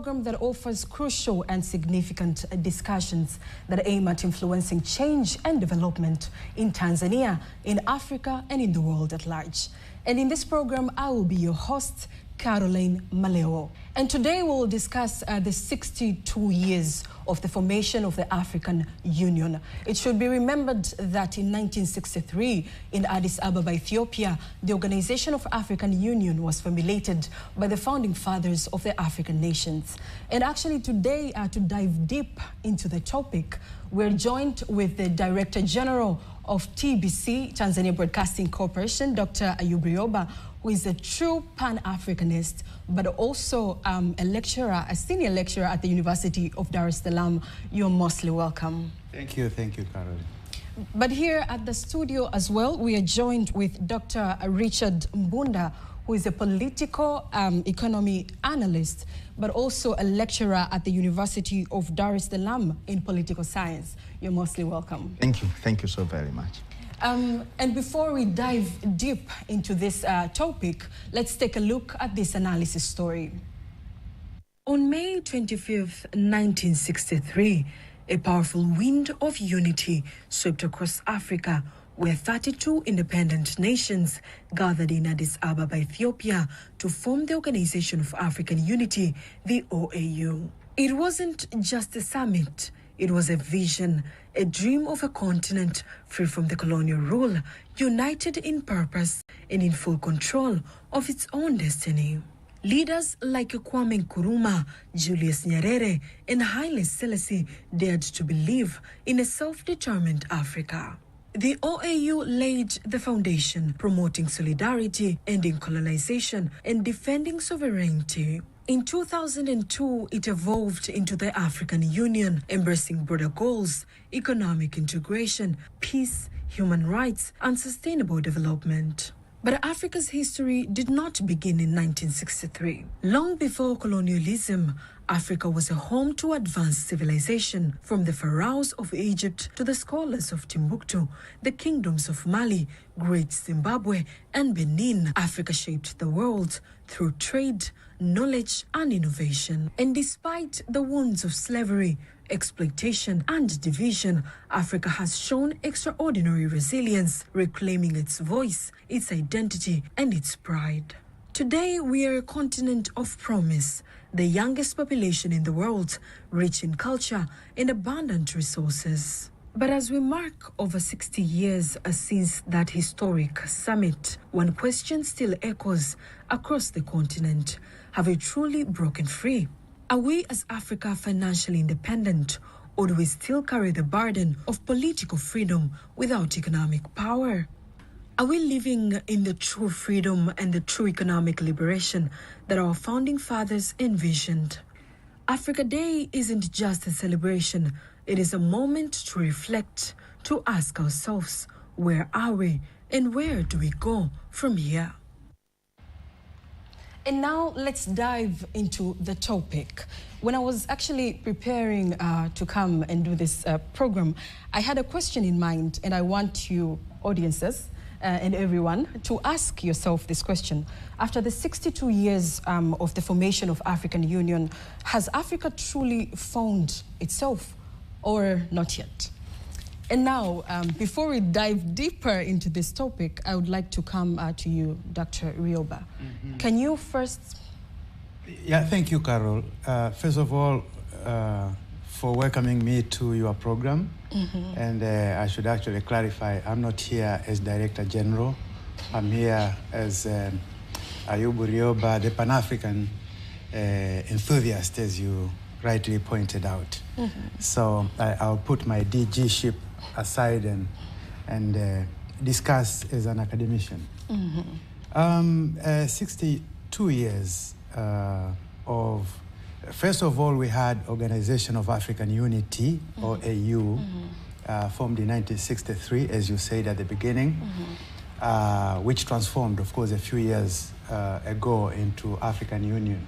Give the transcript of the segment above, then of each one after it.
program that offers crucial and significant discussions that aim at influencing change and development in Tanzania, in Africa, and in the world at large. And in this program, I will be your host, Caroline Maleo. And today we'll discuss the 62 years of the formation of the African Union. It should be remembered that in 1963, in Addis Ababa, Ethiopia, the Organization of African Union was formulated by the founding fathers of the African nations. And actually today, to dive deep into the topic, we're joined with the Director General of TBC, Tanzania Broadcasting Corporation, Dr. Ayub Rioba, who is a true Pan-Africanist, but also a lecturer, a senior lecturer at the University of Dar es Salaam. You're mostly welcome. Thank you, Caroline. But here at the studio as well, we are joined with Dr. Richard Mbunda, who is a political economy analyst, but also a lecturer at the University of Dar es Salaam in political science. You're mostly welcome. Thank you so very much. And before we dive deep into this topic, let's take a look at this analysis story. On May 25th, 1963, a powerful wind of unity swept across Africa, where 32 independent nations gathered in Addis Ababa, Ethiopia, to form the Organization of African Unity, the OAU. It wasn't just a summit. It was a vision, a dream of a continent free from the colonial rule, united in purpose and in full control of its own destiny. Leaders like Kwame Nkrumah, Julius Nyerere, and Haile Selassie dared to believe in a self-determined Africa. The OAU laid the foundation, promoting solidarity, ending colonization, and defending sovereignty. In 2002, it evolved into the African Union, embracing broader goals, economic integration, peace, human rights, and sustainable development. But Africa's history did not begin in 1963. Long before colonialism, Africa was a home to advanced civilization, from the pharaohs of Egypt to the scholars of Timbuktu, the kingdoms of Mali, Great Zimbabwe, and Benin. Africa shaped the world through trade, knowledge, and innovation. And despite the wounds of slavery, exploitation, and division, Africa has shown extraordinary resilience, reclaiming its voice, its identity, and its pride. Today, we are a continent of promise, the youngest population in the world, rich in culture and abundant resources. But as we mark over 60 years since that historic summit, one question still echoes across the continent. Have we truly broken free? Are we as Africa financially independent, or do we still carry the burden of political freedom without economic power? Are we living in the true freedom and the true economic liberation that our founding fathers envisioned? Africa Day isn't just a celebration. It is a moment to reflect, to ask ourselves, where are we and where do we go from here? And now let's dive into the topic. When I was actually preparing to come and do this program, I had a question in mind, and I want you, audiences, and everyone, to ask yourself this question. After the 62 years of the formation of African Union, has Africa truly found itself or not yet? And now, before we dive deeper into this topic, I would like to come to you, Dr. Rioba. Can you first... Yeah, thank you, Carol. First of all, for welcoming me to your program. And I should actually clarify, I'm not here as Director General. I'm here as Ayub Rioba, the Pan-African enthusiast, as you rightly pointed out. So I'll put my DG-ship aside and discuss as an academician. 62 years of... First of all, we had Organization of African Unity, OAU, formed in 1963, as you said at the beginning, which transformed, of course, a few years ago into African Union.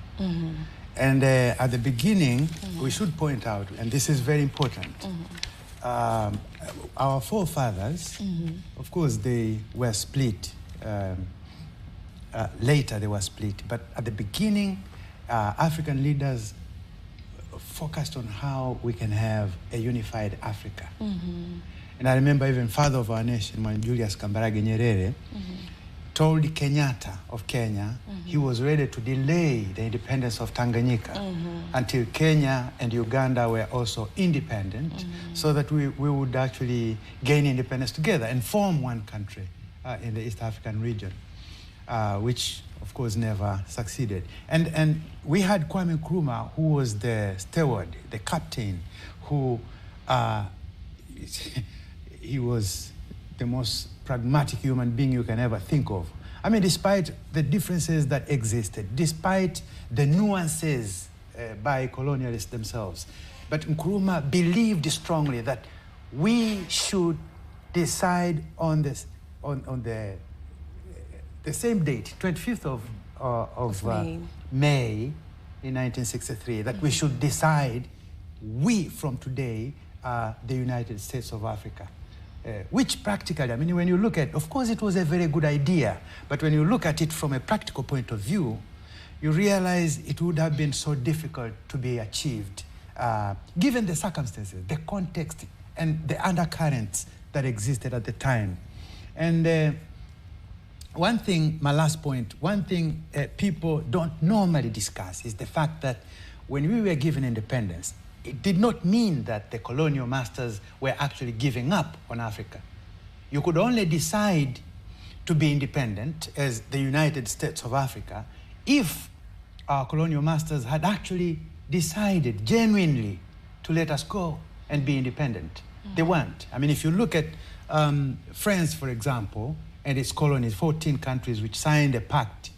And at the beginning, we should point out, and this is very important, our forefathers, of course, they were split. Later, they were split. But at the beginning, African leaders focused on how we can have a unified Africa. And I remember even father of our nation, when Julius Kambarage Nyerere, told Kenyatta of Kenya he was ready to delay the independence of Tanganyika until Kenya and Uganda were also independent, so that we would actually gain independence together and form one country in the East African region, which of course never succeeded. And we had Kwame Nkrumah, who was the steward, the captain, who he was the most pragmatic human being you can ever think of. I mean, despite the differences that existed, despite the nuances by colonialists themselves, but Nkrumah believed strongly that we should decide on this, on the same date, 25th of May in 1963, that we should decide, we from today are the United States of Africa. Which practically, I mean, when you look at, of course it was a very good idea, but when you look at it from a practical point of view, you realize it would have been so difficult to be achieved, given the circumstances, the context, and the undercurrents that existed at the time. And one thing, my last point, one thing people don't normally discuss is the fact that when we were given independence, it did not mean that the colonial masters were actually giving up on Africa. You could only decide to be independent as the United States of Africa if our colonial masters had actually decided genuinely to let us go and be independent. They weren't. I mean, if you look at France, for example, and its colonies, 14 countries which signed a pact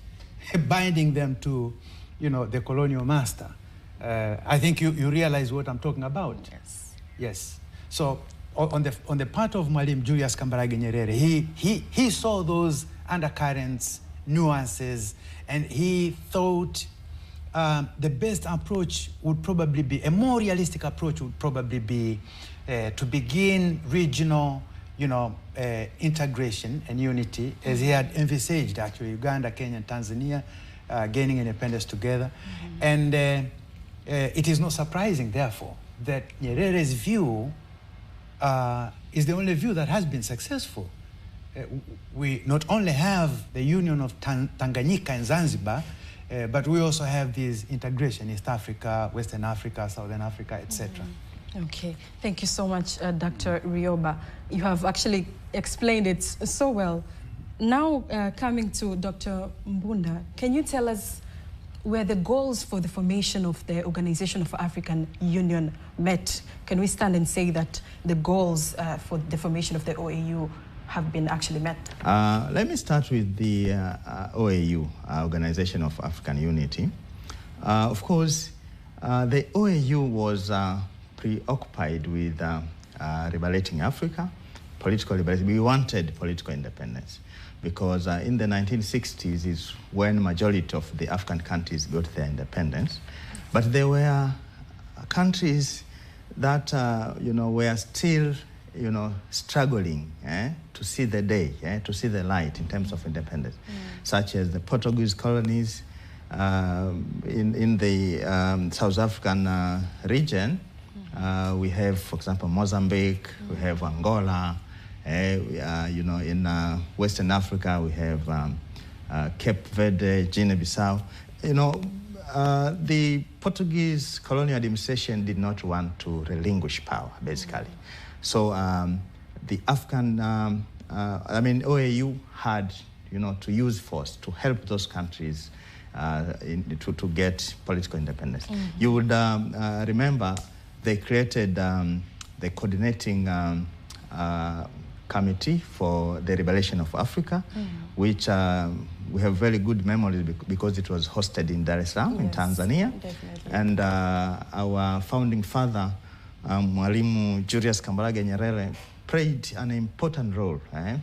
binding them to, the colonial master. I think you realize what I'm talking about. Yes. Yes. So on the part of Mwalimu Julius Kambarage Nyerere, he saw those undercurrents, nuances, and he thought the best approach would probably be, a more realistic approach would probably be to begin regional, integration and unity, as he had envisaged actually Uganda, Kenya, and Tanzania gaining independence together. And it is not surprising, therefore, that Nyerere's view is the only view that has been successful. We not only have the union of Tanganyika and Zanzibar, but we also have this integration, East Africa, Western Africa, Southern Africa, etc. Okay, thank you so much, Dr. Rioba. You have actually explained it so well. Now, coming to Dr. Mbunda, can you tell us where the goals for the formation of the Organization of African Union met? Can we stand and say that the goals for the formation of the OAU have been actually met? Let me start with the OAU, Organization of African Unity. Of course, the OAU was preoccupied with liberating Africa, political liberation. We wanted political independence, because in the 1960s is when majority of the African countries got their independence. But there were countries that, were still, struggling to see the day, to see the light in terms of independence, such as the Portuguese colonies in the South African region. We have, for example, Mozambique, we have Angola, in Western Africa, we have Cape Verde, Guinea-Bissau. The Portuguese colonial administration did not want to relinquish power, basically. So the African, OAU had, to use force to help those countries to get political independence. You would remember they created the coordinating committee for the liberation of Africa, which we have very good memories because it was hosted in Dar es Salaam, in Tanzania. Definitely. And our founding father, Mwalimu Julius Kambarage Nyerere, played an important role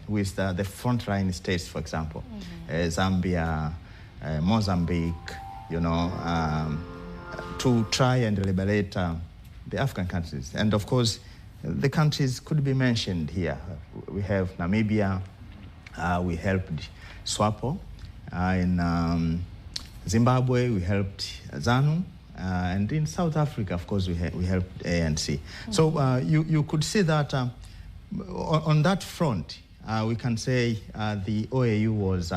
with the frontline states, for example, Zambia, Mozambique, to try and liberate the African countries. And of course, the countries could be mentioned here. We have Namibia, we helped SWAPO. In Zimbabwe, we helped ZANU, and in South Africa, of course, we helped ANC. So you could see that on that front, we can say the OAU was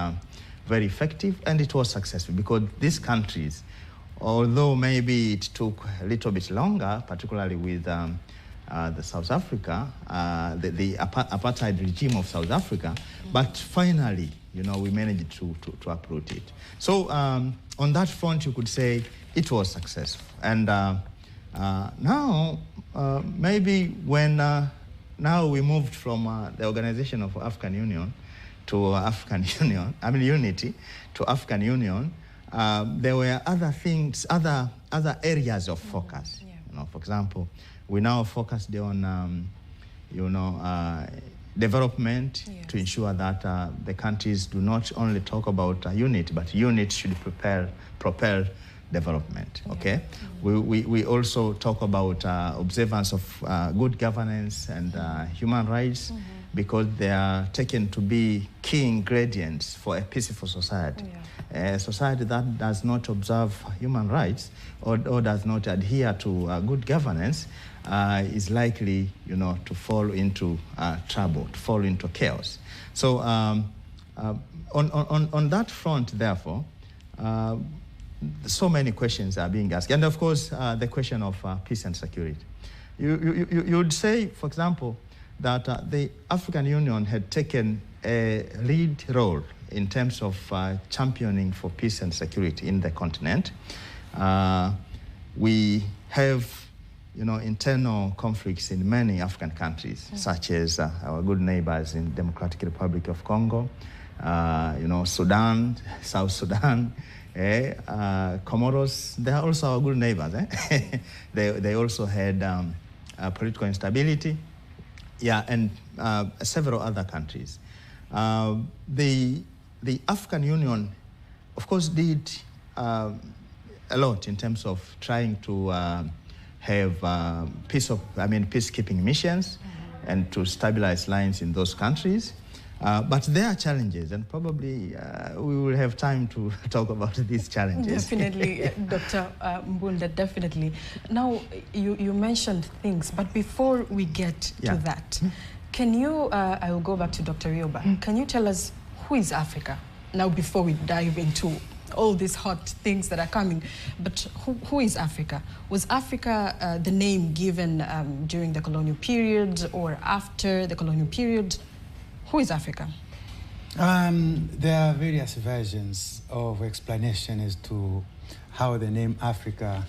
very effective and it was successful, because these countries, although maybe it took a little bit longer, particularly with the South Africa, the apartheid regime of South Africa, but finally, we managed to uproot it. So on that front, you could say it was successful. And now, maybe when now we moved from the Organization of African Union to African Union, Unity to African Union, there were other things, other areas of focus. For example, we now focused on, development to ensure that the countries do not only talk about unity, but unity should propel development. Okay, we also talk about observance of good governance and human rights, because they are taken to be key ingredients for a peaceful society. A society that does not observe human rights or does not adhere to good governance is likely, to fall into trouble, to fall into chaos. So on that front, therefore, so many questions are being asked, and of course, the question of peace and security. You would say, for example, that the African Union had taken a lead role in terms of championing for peace and security in the continent. We have, internal conflicts in many African countries, such as our good neighbors in Democratic Republic of Congo, Sudan, South Sudan, Comoros. They are also our good neighbors. They also had political instability. And several other countries. The African Union, of course, did a lot in terms of trying to have peacekeeping missions and to stabilize lines in those countries. But there are challenges, and probably we will have time to talk about these challenges. Definitely, Dr. Mbunda, definitely. Now, you mentioned things, but before we get to that, can you, I will go back to Dr. Rioba, can you tell us who is Africa? Now, before we dive into all these hot things that are coming, but who is Africa? Was Africa the name given during the colonial period or after the colonial period? Who is Africa? There are various versions of explanation as to how the name Africa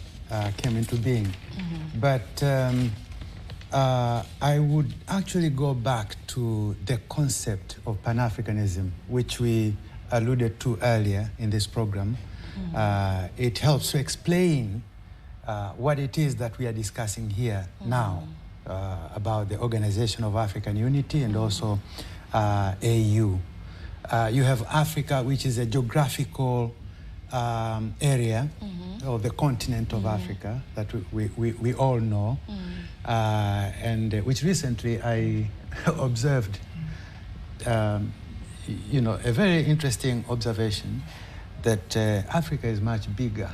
came into being. But I would actually go back to the concept of Pan-Africanism, which we alluded to earlier in this program. It helps to explain what it is that we are discussing here now about the Organization of African Unity and also AU. You have Africa, which is a geographical area of the continent of Africa that we all know, and which recently I observed, a very interesting observation that Africa is much bigger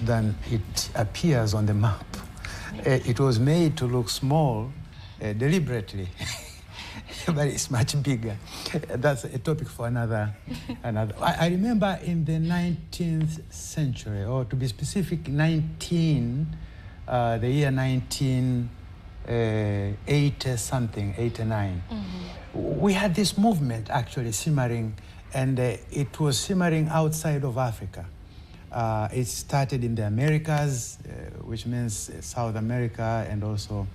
than it appears on the map. It was made to look small deliberately. But it's much bigger. That's a topic for another. I remember in the 19th century, or to be specific, the year 1980-something, 89, we had this movement actually simmering, and it was simmering outside of Africa. It started in the Americas, which means South America and also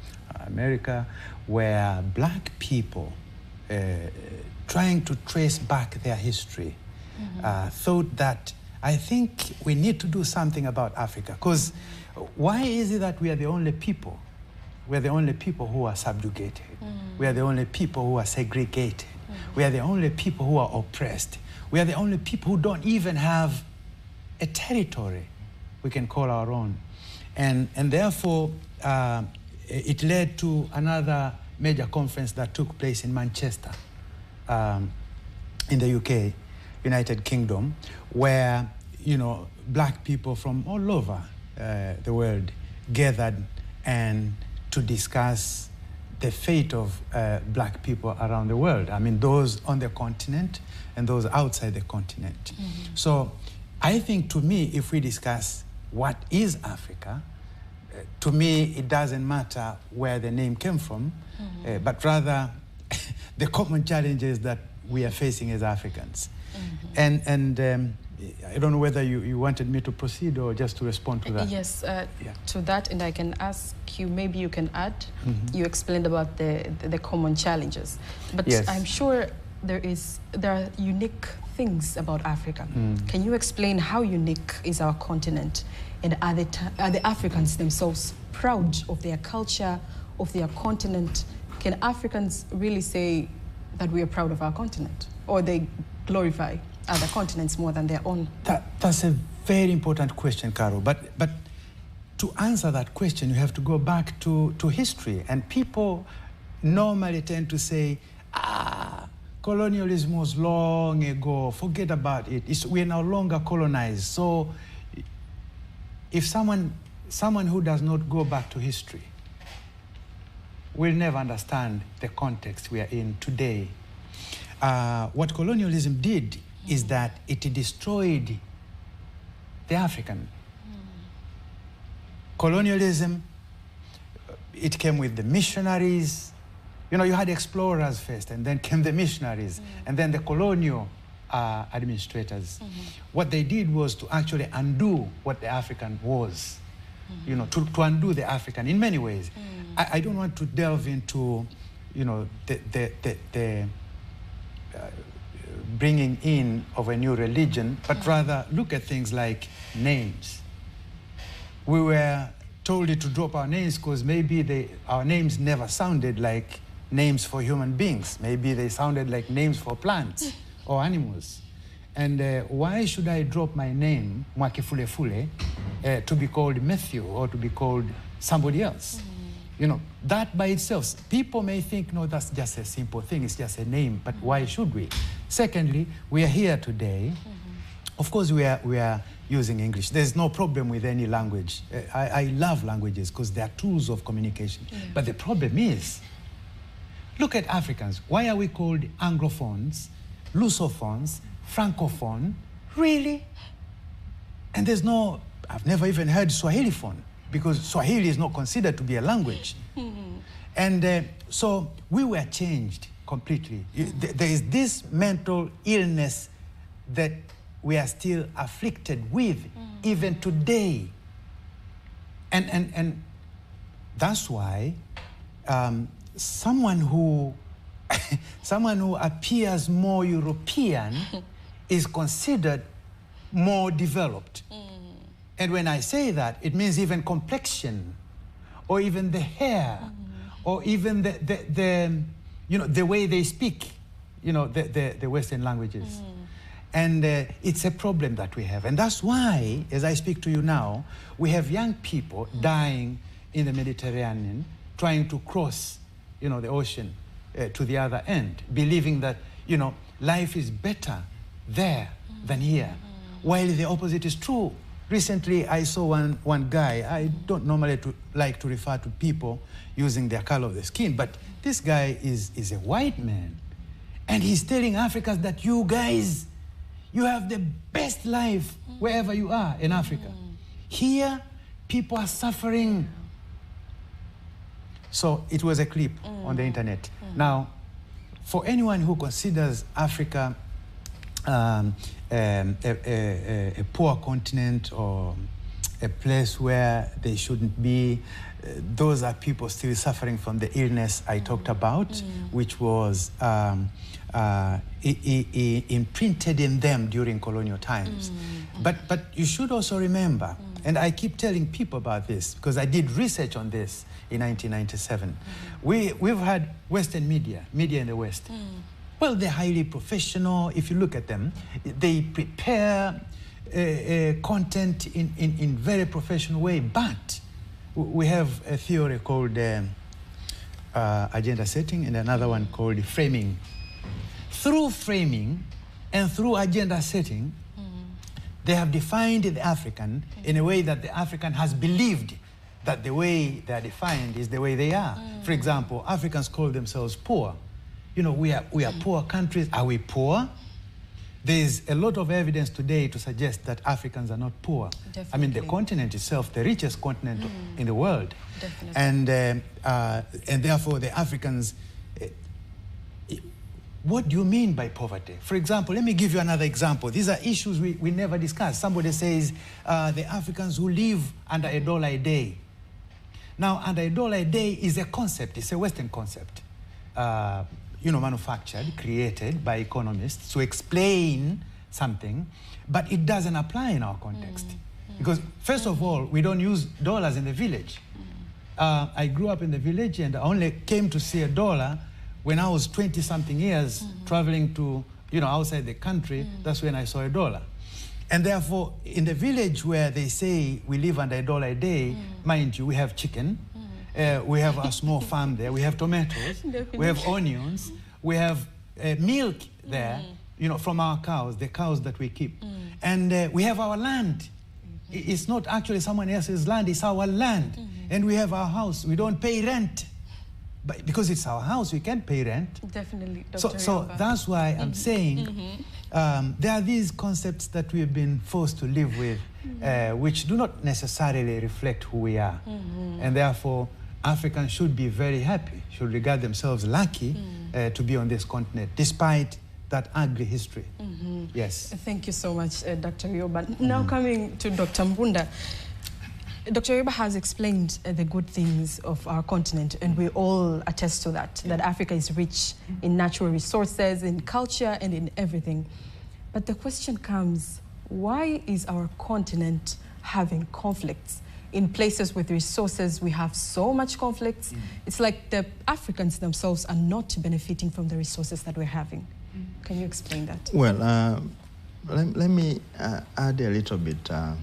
America, where black people, trying to trace back their history, thought that, I think we need to do something about Africa. Because why is it that we are the only people? We are the only people who are subjugated. We are the only people who are segregated. We are the only people who are oppressed. We are the only people who don't even have a territory we can call our own. And therefore, it led to another major conference that took place in Manchester, in the UK, United Kingdom, where, black people from all over the world gathered and to discuss the fate of black people around the world. I mean, those on the continent and those outside the continent. So I think, to me, if we discuss what is Africa, to me, it doesn't matter where the name came from, but rather the common challenges that we are facing as Africans. And I don't know whether you wanted me to proceed or just to respond to that. Yes, to that, and I can ask you, maybe you can add. You explained about the common challenges, but yes. I'm sure there are unique things about Africa. Can you explain how unique is our continent, and are the Africans themselves proud of their culture, of their continent? Can Africans really say that we are proud of our continent, or they glorify other continents more than their own? That's a very important question, Carol. But to answer that question, you have to go back to history. And people normally tend to say, colonialism was long ago, forget about it. We're no longer colonized. So if someone who does not go back to history will never understand the context we are in today. What colonialism did is that it destroyed the African. Colonialism, it came with the missionaries. You know, you had explorers first, and then came the missionaries, and then the colonial administrators. What they did was to actually undo what the African was. You know, to undo the African in many ways. I don't want to delve into, you know, the bringing in of a new religion, but rather look at things like names. We were told to drop our names because maybe our names never sounded like names for human beings. Maybe they sounded like names for plants or animals. And why should I drop my name, Mwakifulefule, to be called Matthew or to be called somebody else? You know, that by itself, people may think, no, that's just a simple thing, it's just a name, but why should we? Secondly, we are here today. Of course, we are using English. There's no problem with any language. I love languages because they are tools of communication. But the problem is, look at Africans. Why are we called Anglophones, Lusophones, Francophone? Really? And I've never even heard Swahiliphone, because Swahili is not considered to be a language. And so we were changed completely. There is this mental illness that we are still afflicted with even today. And that's why someone who appears more European is considered more developed. And when I say that, it means even complexion, or even the hair, or even the way they speak, the Western languages. And it's a problem that we have. And that's why, as I speak to you now, we have young people dying in the Mediterranean, trying to cross, the ocean to the other end, believing that, life is better there than here, while the opposite is true. Recently, I saw one guy. I don't normally like to refer to people using their color of the skin, but this guy is a white man. And he's telling Africans that you guys, you have the best life wherever you are in Africa. Here, people are suffering. So it was a clip on the internet. Now, for anyone who considers Africa a poor continent or a place where they shouldn't be, those are people still suffering from the illness I talked about, which was imprinted in them during colonial times. But you should also remember, and I keep telling people about this because I did research on this in 1997. We've had Western media in the West. Well, they're highly professional. If you look at them, they prepare content in very professional way. But we have a theory called agenda setting and another one called framing. Through framing and through agenda setting, They have defined the African in a way that the African has believed that the way they are defined is the way they are. For example, Africans call themselves poor. You know, we are poor countries. Are we poor? There's a lot of evidence today to suggest that Africans are not poor. Definitely. I mean, the continent itself, the richest continent in the world. Definitely. And therefore, the Africans, what do you mean by poverty? For example, let me give you another example. These are issues we never discuss. Somebody says, the Africans who live under $1 a day. Now, under $1 a day is a concept. It's a Western concept. You know, manufactured, created by economists to explain something, but it doesn't apply in our context. Because first of all, we don't use dollars in the village. I grew up in the village and I only came to see $1 when I was 20-something years traveling to, you know, outside the country. That's when I saw $1. And therefore, in the village where they say we live under $1 a day, mind you, we have chicken, we have a small farm there, we have tomatoes, we have onions, we have milk there, you know, from our cows, the cows that we keep. And we have our land. It's not actually someone else's land, it's our land. And we have our house, we don't pay rent. But because it's our house, we can't pay rent. Definitely, Dr. So that's why I'm saying there are these concepts that we've been forced to live with, which do not necessarily reflect who we are. And therefore, Africans should be very happy, should regard themselves lucky to be on this continent, despite that ugly history. Yes. Thank you so much, Dr. Yoba. Now coming to Dr. Mbunda. Dr. Yoba has explained the good things of our continent, and we all attest to that, that Africa is rich in natural resources, in culture, and in everything. But the question comes, why is our continent having conflicts? In places with resources, we have so much conflicts. It's like the Africans themselves are not benefiting from the resources that we're having. Can you explain that? Well, let me add a little bit to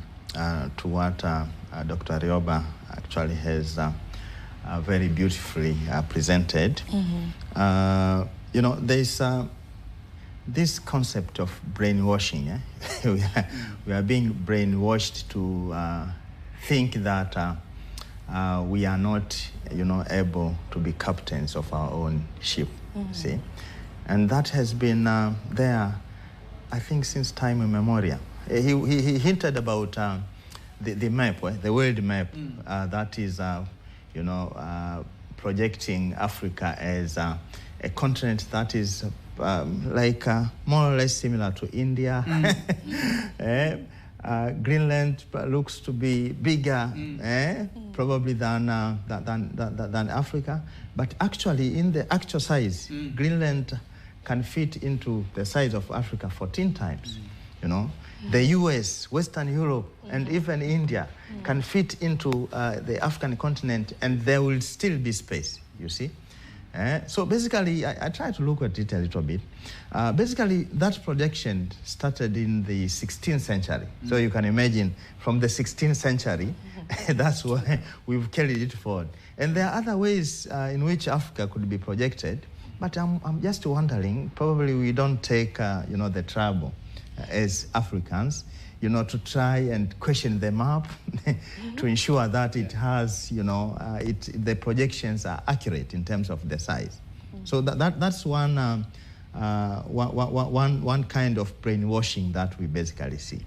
what Dr. Yoba actually has very beautifully presented. You know, there's this concept of brainwashing. We are being brainwashed to think that we are not, you know, able to be captains of our own ship, see? And that has been there, I think, since time immemorial. He hinted about the map, the world map, that is, you know, projecting Africa as a continent that is like more or less similar to India. Greenland looks to be bigger, probably than Africa. But actually, in the actual size, Greenland can fit into the size of Africa 14 times, you know. The US, Western Europe, and even India can fit into the African continent, and there will still be space, you see. So basically, I try to look at it a little bit. Basically, that projection started in the 16th century. So you can imagine, from the 16th century, that's why we've carried it forward. And there are other ways in which Africa could be projected, but I'm just wondering, probably we don't take, you know, the trouble as Africans, you know, to try and question the map to ensure that it has, you know, the projections are accurate in terms of the size. So that's one kind of brainwashing that we basically see.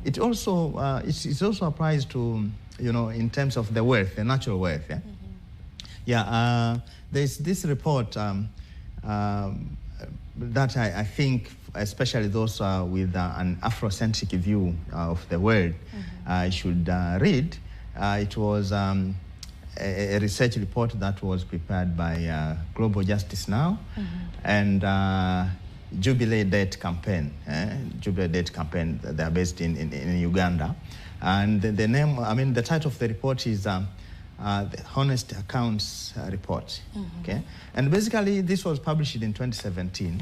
It also it also applies to, you know, in terms of the wealth, the natural wealth. There's this report that I think, especially those with an Afrocentric view of the world, should read. It was a research report that was prepared by Global Justice Now and Jubilee Date Campaign. Jubilee Date Campaign, they are based in Uganda. And the name, I mean, the title of the report is the Honest Accounts Report. Okay? And basically, this was published in 2017.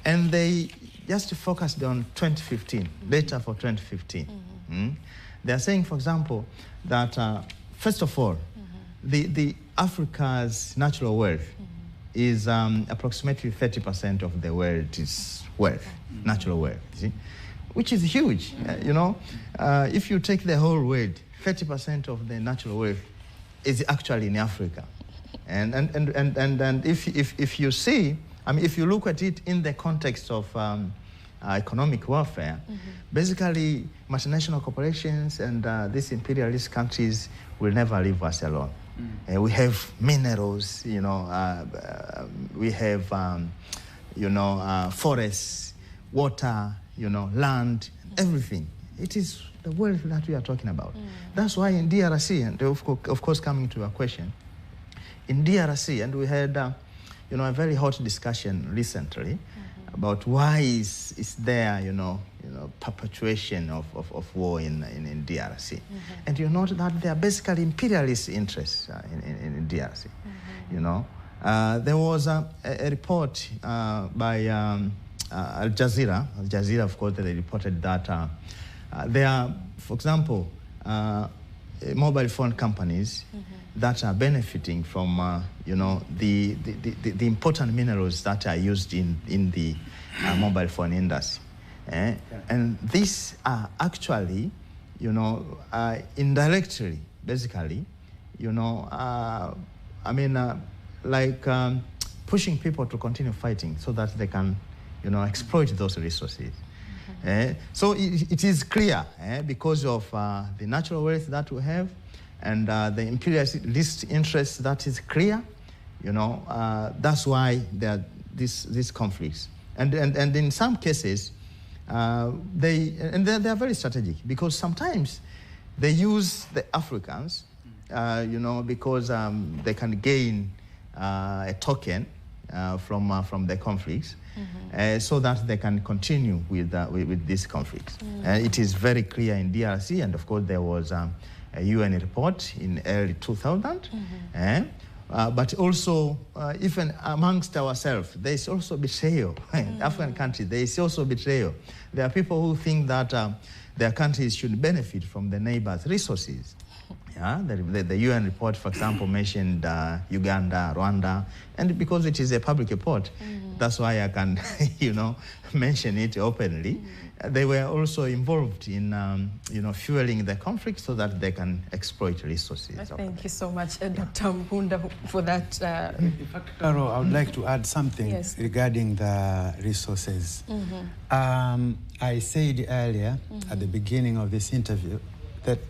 And they just focused on 2015, data for 2015. They're saying, for example, that first of all, the Africa's natural wealth is approximately 30% of the world's wealth, natural wealth. You see? which is huge. You know, if you take the whole world, 30% of the natural wealth is actually in Africa. And if you see, I mean, if you look at it in the context of economic warfare, basically multinational corporations and these imperialist countries will never leave us alone. We have minerals, you know, we have, you know, forests, water, you know, land, everything. It is the wealth that we are talking about. That's why in DRC, and of course coming to your question, in DRC, and we had, you know, a very hot discussion recently about why is there, you know, perpetuation of war in DRC. And you note that there are basically imperialist interests in DRC, you know. There was a report by Al Jazeera, of course, they reported that there are, for example, mobile phone companies that are benefiting from, you know, the important minerals that are used in the mobile phone industry. And these are actually, you know, indirectly, basically, you know, I mean, like pushing people to continue fighting so that they can, you know, exploit those resources. So it is clear, because of the natural wealth that we have and the imperialist interest that is clear, you know, that's why there are these conflicts. And in some cases, they are very strategic, because sometimes they use the Africans, you know, because they can gain a token from the conflicts, so that they can continue with these conflicts. It is very clear in DRC, and of course there was a UN report in early 2000. But also, even amongst ourselves, there is also betrayal. In African countries, there is also betrayal. There are people who think that their countries should benefit from the neighbors' resources. Yeah, the UN report, for example, mentioned Uganda, Rwanda, and because it is a public report, that's why I can, you know, mention it openly. They were also involved in, you know, fueling the conflict so that they can exploit resources. Thank you so much, Dr. Mbunda, for that. In fact, Carol, I would like to add something regarding the resources. I said earlier at the beginning of this interview that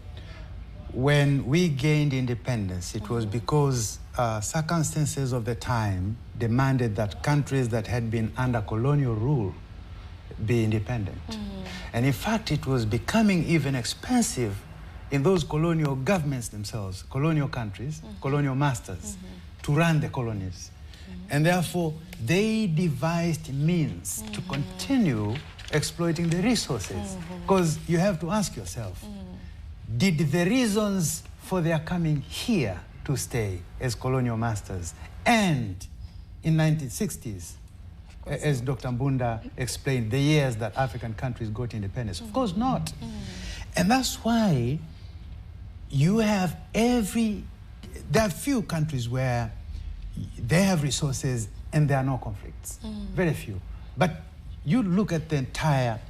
when we gained independence, it was because circumstances of the time demanded that countries that had been under colonial rule be independent. And in fact, it was becoming even expensive in those colonial governments themselves, colonial countries, colonial masters, to run the colonies. And therefore, they devised means to continue exploiting the resources. Because you have to ask yourself, did the reasons for their coming here to stay as colonial masters end in 1960s, as Dr. Mbunda explained, the years that African countries got independence? Of course not. And that's why you have there are few countries where they have resources and there are no conflicts. Very few. But you look at the entire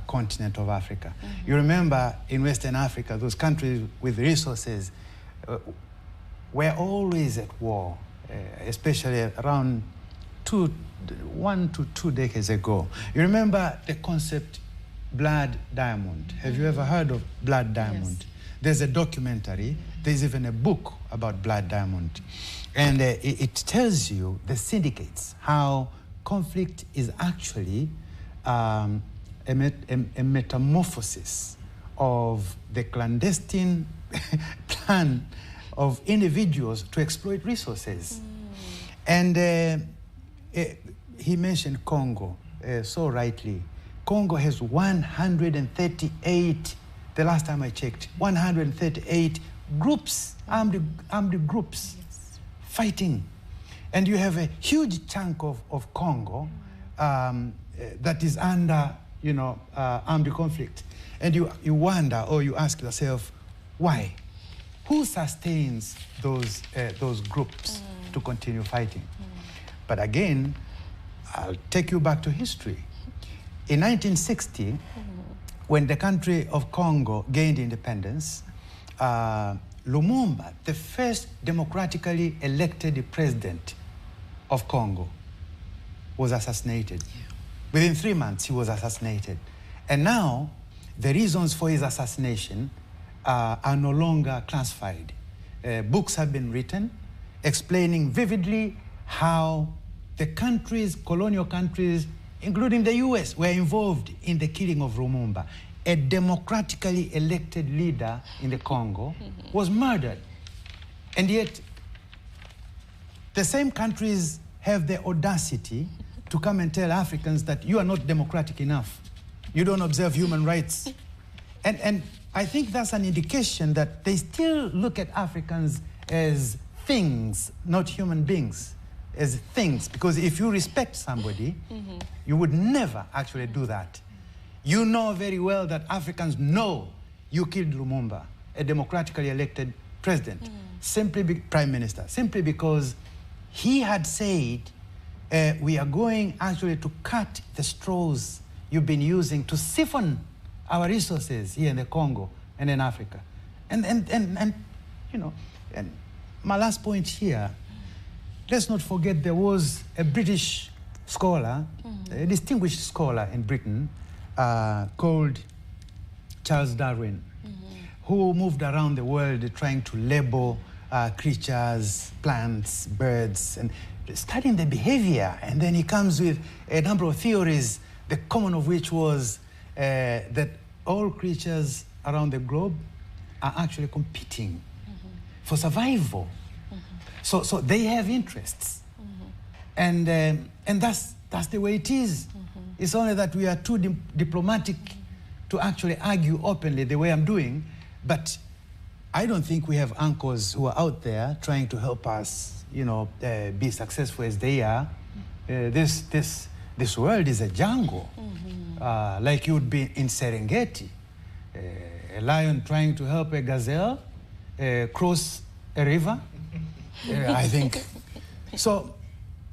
continent of Africa. You remember in Western Africa, those countries with resources were always at war, especially around 1 to 2 decades ago. You remember the concept blood diamond. Have you ever heard of blood diamond? Yes. There's a documentary, there's even a book about blood diamond. And it tells you the syndicates, how conflict is actually a metamorphosis of the clandestine plan of individuals to exploit resources. And he mentioned Congo so rightly. Congo has 138, the last time I checked, 138 groups, armed groups, fighting. And you have a huge chunk of Congo that is under, you know, armed conflict. And you wonder, or you ask yourself, why? Who sustains those groups to continue fighting? But again, I'll take you back to history. In 1960, when the country of Congo gained independence, Lumumba, the first democratically elected president of Congo, was assassinated. Yeah. Within 3 months, he was assassinated. And now, the reasons for his assassination are no longer classified. Books have been written explaining vividly how the countries, colonial countries, including the US, were involved in the killing of Lumumba. A democratically elected leader in the Congo was murdered. And yet, the same countries have the audacity to come and tell Africans that you are not democratic enough. You don't observe human rights. And I think that's an indication that they still look at Africans as things, not human beings, as things. Because if you respect somebody, you would never actually do that. You know very well that Africans know you killed Lumumba, a democratically elected president, prime minister, simply because he had said, we are going actually to cut the straws you've been using to siphon our resources here in the Congo and in Africa. And you know, and my last point here, let's not forget there was a British scholar, a distinguished scholar in Britain, called Charles Darwin, who moved around the world trying to label creatures, plants, birds, and studying the behavior. And then he comes with a number of theories, the common of which was that all creatures around the globe are actually competing for survival. So they have interests. And that's the way it is. It's only that we are too diplomatic to actually argue openly the way I'm doing. But I don't think we have uncles who are out there trying to help us, you know, be successful as they are. This world is a jungle, like you would be in Serengeti. A lion trying to help a gazelle cross a river. I think so.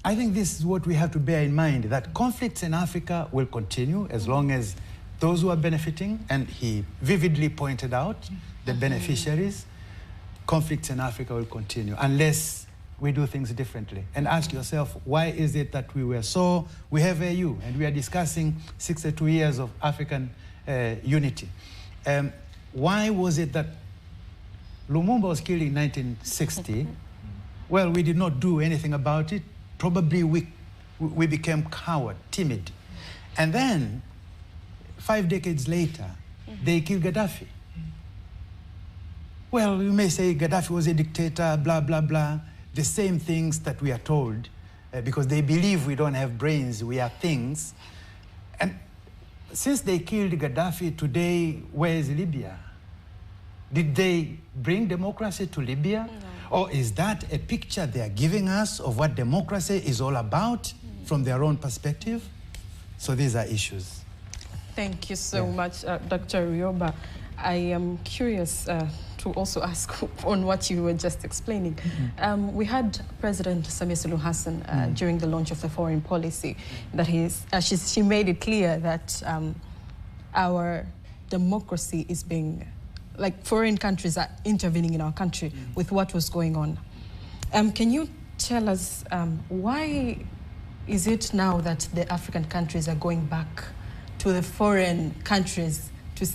I think this is what we have to bear in mind, that conflicts in Africa will continue as long as those who are benefiting, and he vividly pointed out the beneficiaries, conflicts in Africa will continue unless we do things differently. And ask yourself, why is it that we have AU and we are discussing 62 years of African unity? Why was it that Lumumba was killed in 1960? Well, we did not do anything about it. Probably we became coward, timid. And then, 5 decades later, they killed Gaddafi. Well, you may say Gaddafi was a dictator, blah, blah, blah. The same things that we are told, because they believe we don't have brains, we are things. And since they killed Gaddafi, today, where is Libya? Did they bring democracy to Libya? No. Or is that a picture they are giving us of what democracy is all about from their own perspective? So these are issues. Thank you so much, Dr. Ryoba. I am curious to also ask on what you were just explaining. We had President Samia Suluhu Hassan during the launch of the foreign policy that she made it clear that our democracy is being, like foreign countries are intervening in our country with what was going on. Can you tell us why is it now that the African countries are going back to the foreign countries to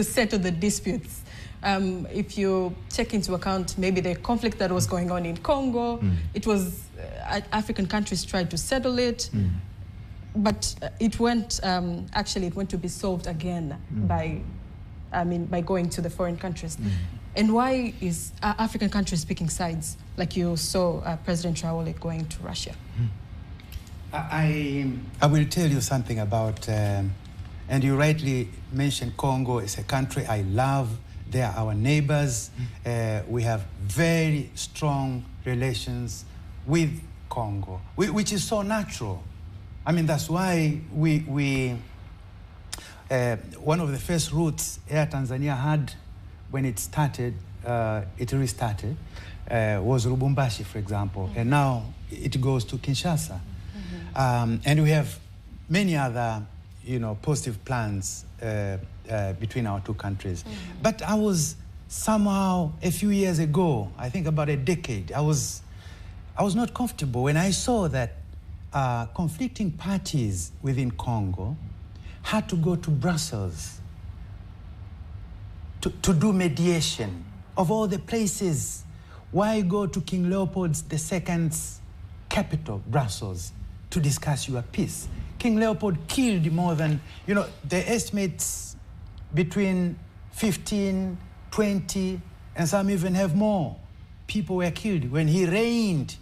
settle the disputes? If you take into account maybe the conflict that was going on in Congo, it was African countries tried to settle it, but it went actually it went to be solved again by going to the foreign countries. And why is African countries picking sides, like you saw President Traore going to Russia? I will tell you something about, and you rightly mentioned Congo is a country I love. They are our neighbors. We have very strong relations with Congo, which is so natural. I mean, that's why one of the first routes Air Tanzania had when it started, it restarted, was Lubumbashi, for example. And now it goes to Kinshasa. And we have many other, positive plans between our two countries. But I was somehow, a few years ago, I think about a decade, I was not comfortable when I saw that conflicting parties within Congo had to go to Brussels to do mediation. Of all the places, why go to King Leopold II's capital, Brussels, to discuss your peace? King Leopold killed more than, the estimates between 15, 20, and some even have more people were killed. When he reigned,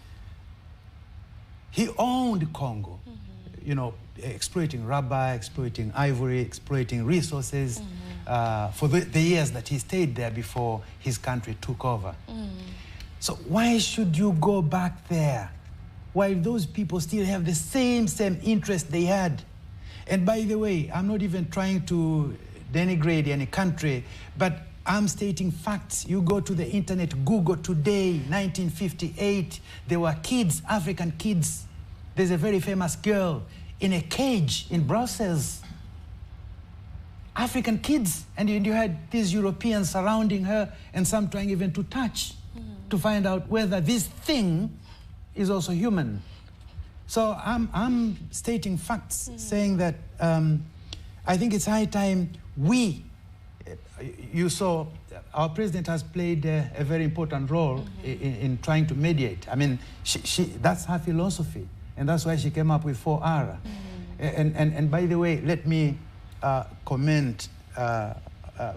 he owned Congo, exploiting rubber, exploiting ivory, exploiting resources for the years that he stayed there before his country took over. So why should you go back there while those people still have the same interest they had? And by the way, I'm not even trying to denigrate any country, but I'm stating facts. You go to the internet, Google today, 1958, there were kids, African kids. There's a very famous girl in a cage in Brussels. African kids, and you had these Europeans surrounding her and some trying even to touch to find out whether this thing is also human. So I'm stating facts, saying that I think it's high time you saw our president has played a very important role in trying to mediate. I mean, that's her philosophy, and that's why she came up with 4R. And by the way, let me commend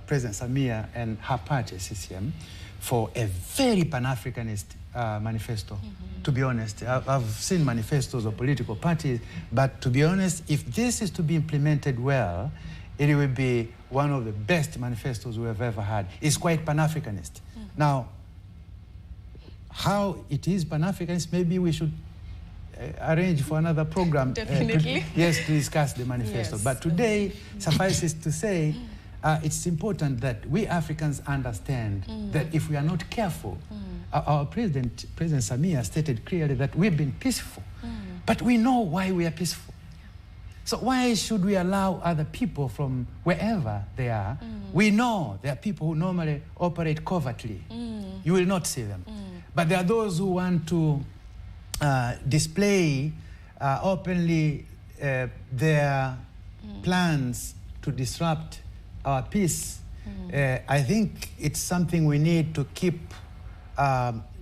President Samia and her party, CCM, for a very Pan-Africanist manifesto. To be honest, I've seen manifestos of political parties, but to be honest, if this is to be implemented well, it will be one of the best manifestos we have ever had. It's quite Pan-Africanist. Now, how it is Pan-Africanist, maybe we should arrange for another program. Definitely. To discuss the manifesto. Yes. But today, suffices to say, it's important that we Africans understand that if we are not careful, our President Samia stated clearly that we've been peaceful, but we know why we are peaceful. So why should we allow other people from wherever they are? We know there are people who normally operate covertly. You will not see them. But there are those who want to display openly their plans to disrupt our peace. I think it's something we need to keep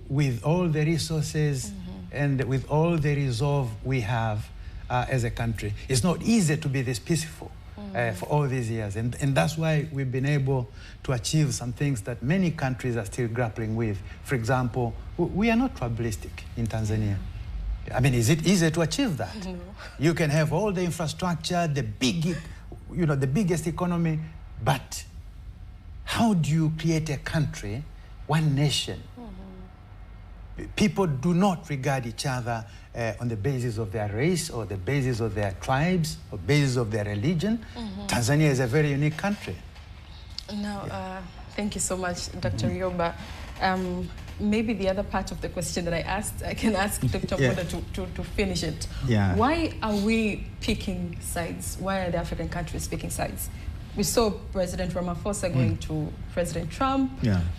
with all the resources and with all the resolve we have as a country. It's not easy to be this peaceful for all these years, and that's why we've been able to achieve some things that many countries are still grappling with. For example, we are not tribalistic in Tanzania. I mean, is it easy to achieve that? No. You can have all the infrastructure, the biggest economy, but how do you create a country, one nation? People do not regard each other on the basis of their race or the basis of their tribes or basis of their religion. Tanzania is a very unique country. Now, thank you so much, Dr. Ryoba. Maybe the other part of the question that I asked, I can ask Dr. Boda to finish it. Why are we picking sides? Why are the African countries picking sides? We saw President Ramaphosa going to President Trump.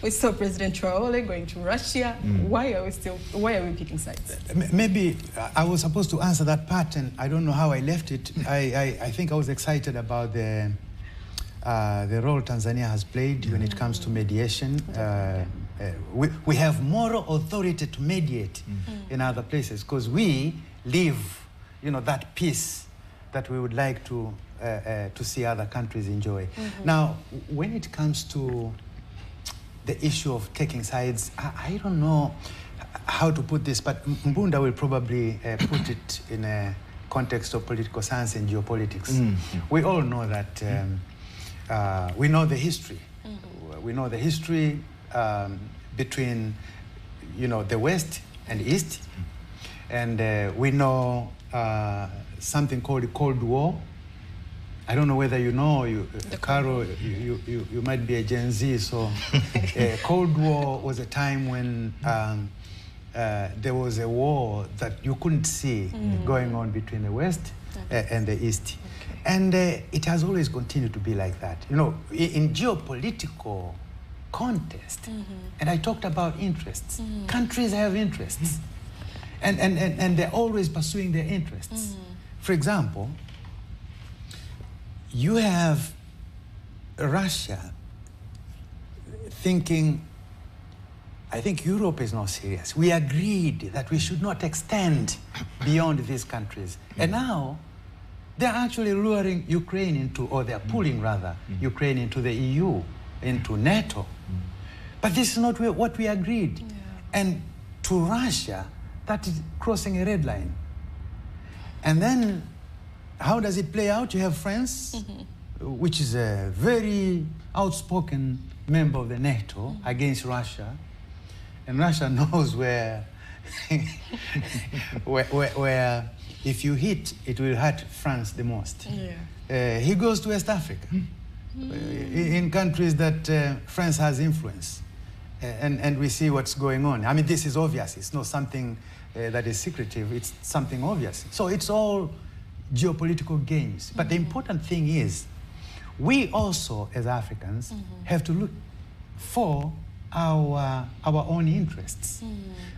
We saw President Traore going to Russia. Why are we picking sides? Maybe I was supposed to answer that part, and I don't know how I left it. I think I was excited about the role Tanzania has played when it comes to mediation. We have moral authority to mediate in other places because we live, that peace that we would like to see other countries enjoy. Now, when it comes to the issue of taking sides, I don't know how to put this, but Mbunda will probably put it in a context of political science and geopolitics. We all know that we know the history. We know the history between, the West and East, and we know something called the Cold War. I don't know whether you know, Carol, you might be a Gen Z, so Cold War was a time when there was a war that you couldn't see going on between the West and the East. Okay. And it has always continued to be like that. You know, in geopolitical contest, and I talked about interests. Countries have interests, and they're always pursuing their interests. For example, you have Russia thinking, I think Europe is not serious. We agreed that we should not extend beyond these countries. And now they're actually luring Ukraine into, or they're pulling rather, Ukraine into the EU, into NATO. But this is not what we agreed. Yeah. And to Russia, that is crossing a red line. And then how does it play out? You have France, which is a very outspoken member of the NATO against Russia. And Russia knows where if you hit, it will hurt France the most. Yeah. He goes to West Africa, in countries that France has influence. And we see what's going on. I mean, this is obvious. It's not something that is secretive. It's something obvious. So it's all geopolitical games. But the important thing is, we also, as Africans, have to look for our own interests.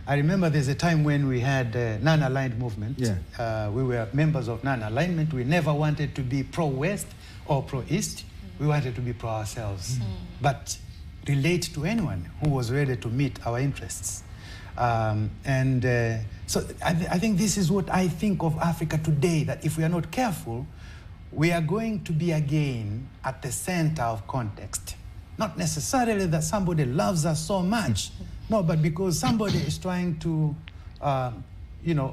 I remember there's a time when we had non-aligned movement. Yeah. We were members of non-alignment. We never wanted to be pro-West or pro-East. We wanted to be pro-ourselves, but relate to anyone who was ready to meet our interests. So I think this is what I think of Africa today, that if we are not careful, we are going to be again at the center of context. Not necessarily that somebody loves us so much, no, but because somebody is trying to,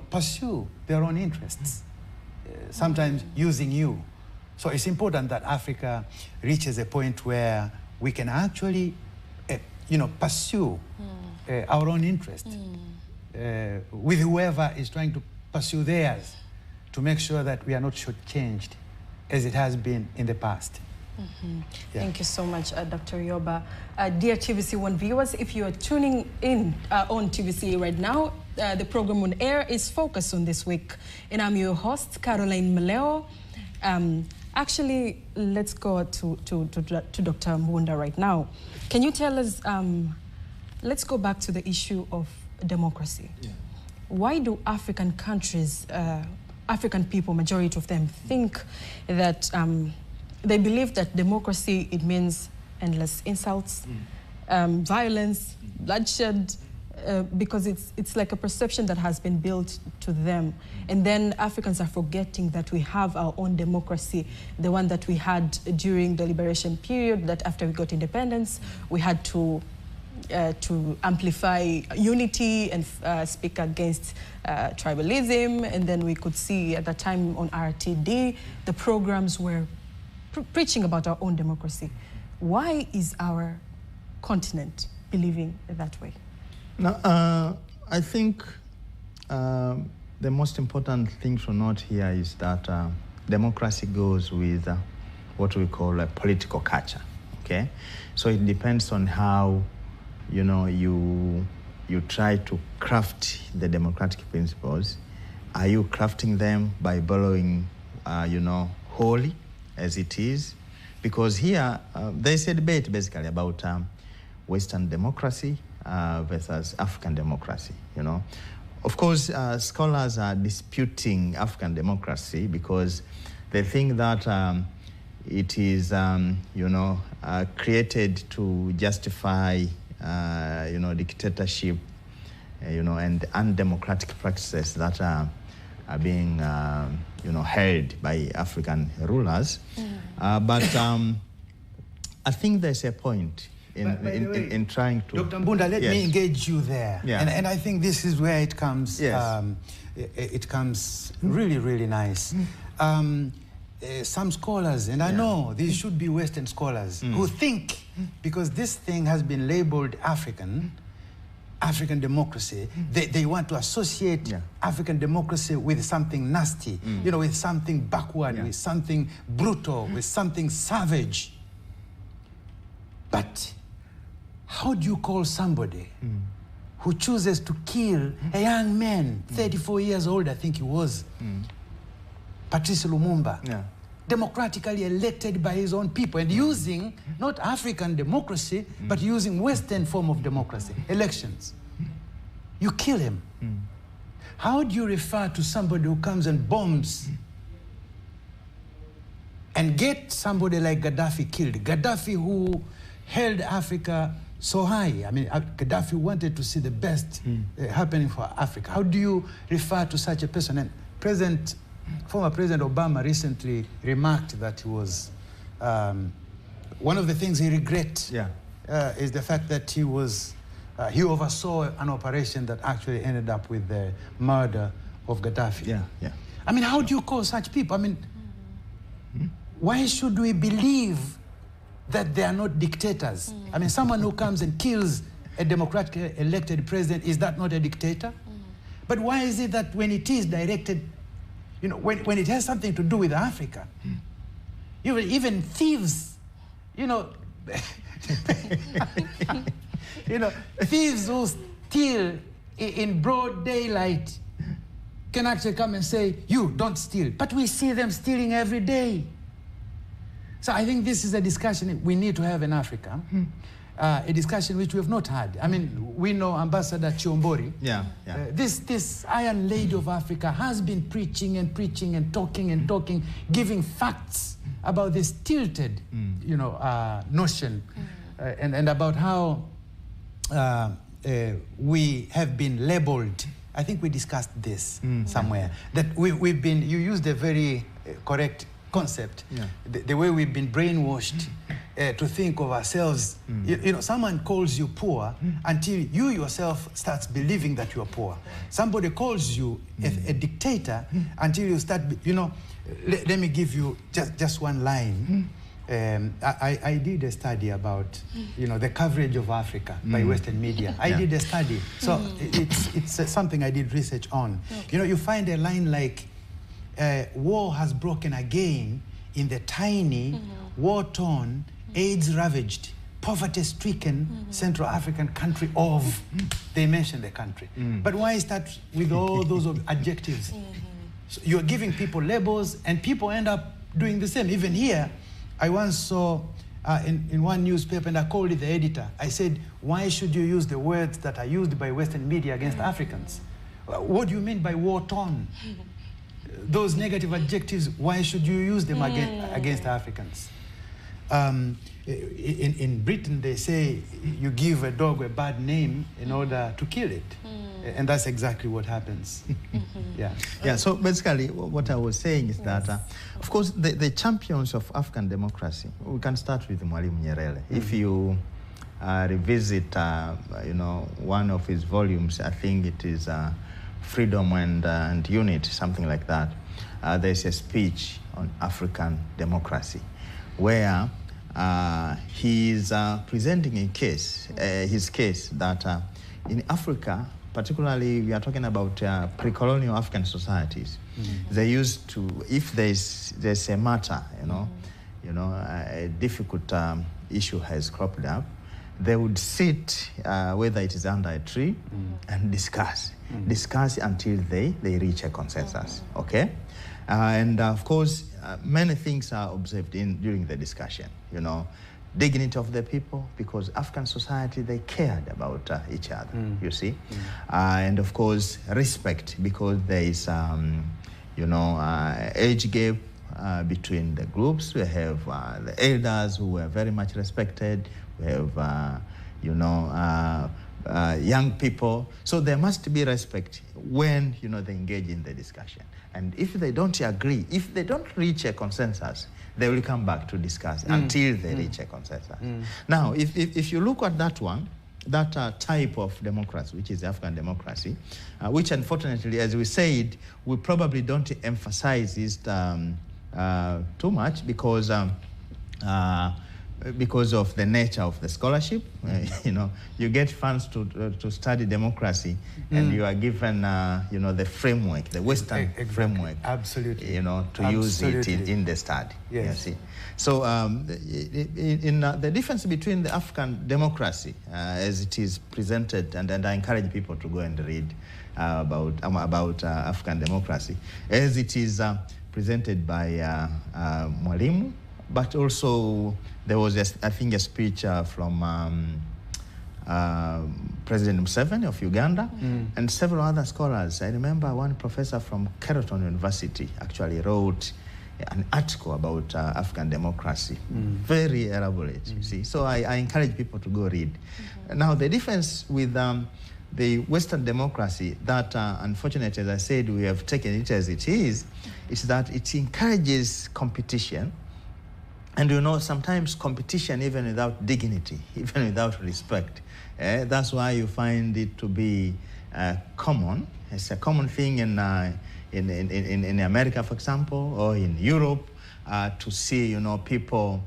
pursue their own interests, sometimes using you. So it's important that Africa reaches a point where we can actually, pursue our own interests with whoever is trying to pursue theirs, to make sure that we are not shortchanged as it has been in the past. Yeah. Thank you so much, Dr. Yoba. Dear TVC1 viewers, if you are tuning in on TVC right now, the program on air is Focus on This Week. And I'm your host, Caroline Maleo. Actually, let's go to Dr. Mbunda right now. Can you tell us, let's go back to the issue of democracy. Yeah. Why do African countries, African people, majority of them, think that they believe that democracy, it means endless insults, violence, bloodshed, because it's like a perception that has been built to them. And then Africans are forgetting that we have our own democracy, the one that we had during the liberation period, that after we got independence, we had to amplify unity and speak against tribalism. And then we could see at that time on RTD, the programs were preaching about our own democracy. Why is our continent believing that way? Now, I think the most important thing to note here is that democracy goes with what we call a political culture, okay? So it depends on how, you try to craft the democratic principles. Are you crafting them by borrowing, wholly, as it is? Because here, there's a debate basically about Western democracy versus African democracy, Of course, scholars are disputing African democracy because they think that it is, created to justify, dictatorship, and undemocratic practices that are being, held by African rulers. But I think there's a point in trying to... Dr. Mbunda, let me engage you there. Yeah. And I think this is where it comes, it comes really, really nice. Some scholars, and I know these should be Western scholars, who think, because this thing has been labeled African democracy, they want to associate African democracy with something nasty, with something backward, with something brutal, with something savage. But how do you call somebody who chooses to kill a young man, 34 years old, I think he was, Patrice Lumumba, Yeah. democratically elected by his own people and using not African democracy, but using Western form of democracy, elections. You kill him. How do you refer to somebody who comes and bombs and get somebody like Gaddafi killed? Gaddafi, who held Africa so high. I mean, Gaddafi wanted to see the best happening for Africa. How do you refer to such a person? And former President Obama recently remarked that he was, one of the things he regrets is the fact that he oversaw an operation that actually ended up with the murder of Gaddafi. I mean, how do you call such people? I mean, why should we believe that they are not dictators? I mean, someone who comes and kills a democratically elected president, is that not a dictator? But why is it that when it is directed, you know, when it has something to do with Africa, even thieves, you know, thieves who steal in broad daylight can actually come and say, you don't steal. But we see them stealing every day. So I think this is a discussion we need to have in Africa, a discussion which we have not had. I mean, we know Ambassador Chiombori. This Iron Lady of Africa has been preaching and preaching and talking, giving facts about this tilted, notion, and about how we have been labeled. I think we discussed this somewhere. That we've been. You used a very correct concept, the way we've been brainwashed to think of ourselves. You know, someone calls you poor until you yourself starts believing that you are poor. Somebody calls you a dictator until you start, let me give you just one line. I did a study about, the coverage of Africa by Western media. I did a study. So it's something I did research on. Okay. You find a line like, war has broken again in the tiny, war-torn, AIDS-ravaged, poverty-stricken Central African country of, they mention the country. But why is that with all those adjectives? So you're giving people labels and people end up doing the same. Even here, I once saw in one newspaper, and I called it the editor. I said, why should you use the words that are used by Western media against Africans? What do you mean by war-torn? Those negative adjectives, why should you use them against Africans? In Britain, they say you give a dog a bad name in order to kill it. And that's exactly what happens. So basically, what I was saying is that, of course, the champions of African democracy, we can start with Mwalimu Nyerere. If you revisit, one of his volumes, I think it is Freedom and Unity, something like that. There's a speech on African democracy where he is presenting his case that in Africa, particularly we are talking about pre-colonial African societies, they used to, if there's a matter, a difficult issue has cropped up, they would sit, whether it is under a tree, and discuss until they reach a consensus, okay? And of course, many things are observed during the discussion, dignity of the people, because African society, they cared about each other, you see? And of course, respect, because there is, age gap between the groups. We have the elders who were very much respected. We have, young people. So there must be respect when, they engage in the discussion. And if they don't agree, if they don't reach a consensus, they will come back to discuss until they reach a consensus. Now, if you look at that one, that type of democracy, which is African democracy, which unfortunately, as we said, we probably don't emphasize it too much because of the nature of the scholarship. You get funds to study democracy, and you are given, the framework, the Western framework. Absolutely. To use it in the study. Yes. You see. So the difference between the African democracy as it is presented, and I encourage people to go and read about African democracy, as it is presented by Mwalimu, but also there was, I think, a speech from President Museveni of Uganda, and several other scholars. I remember one professor from Carleton University actually wrote an article about African democracy, very elaborate, you see. So I encourage people to go read. Now, the difference with the Western democracy that, unfortunately, as I said, we have taken it as it is that it encourages competition. And you know, sometimes competition even without dignity, even without respect. That's why you find it to be common. It's a common thing in America, for example, or in Europe, to see, you know, people,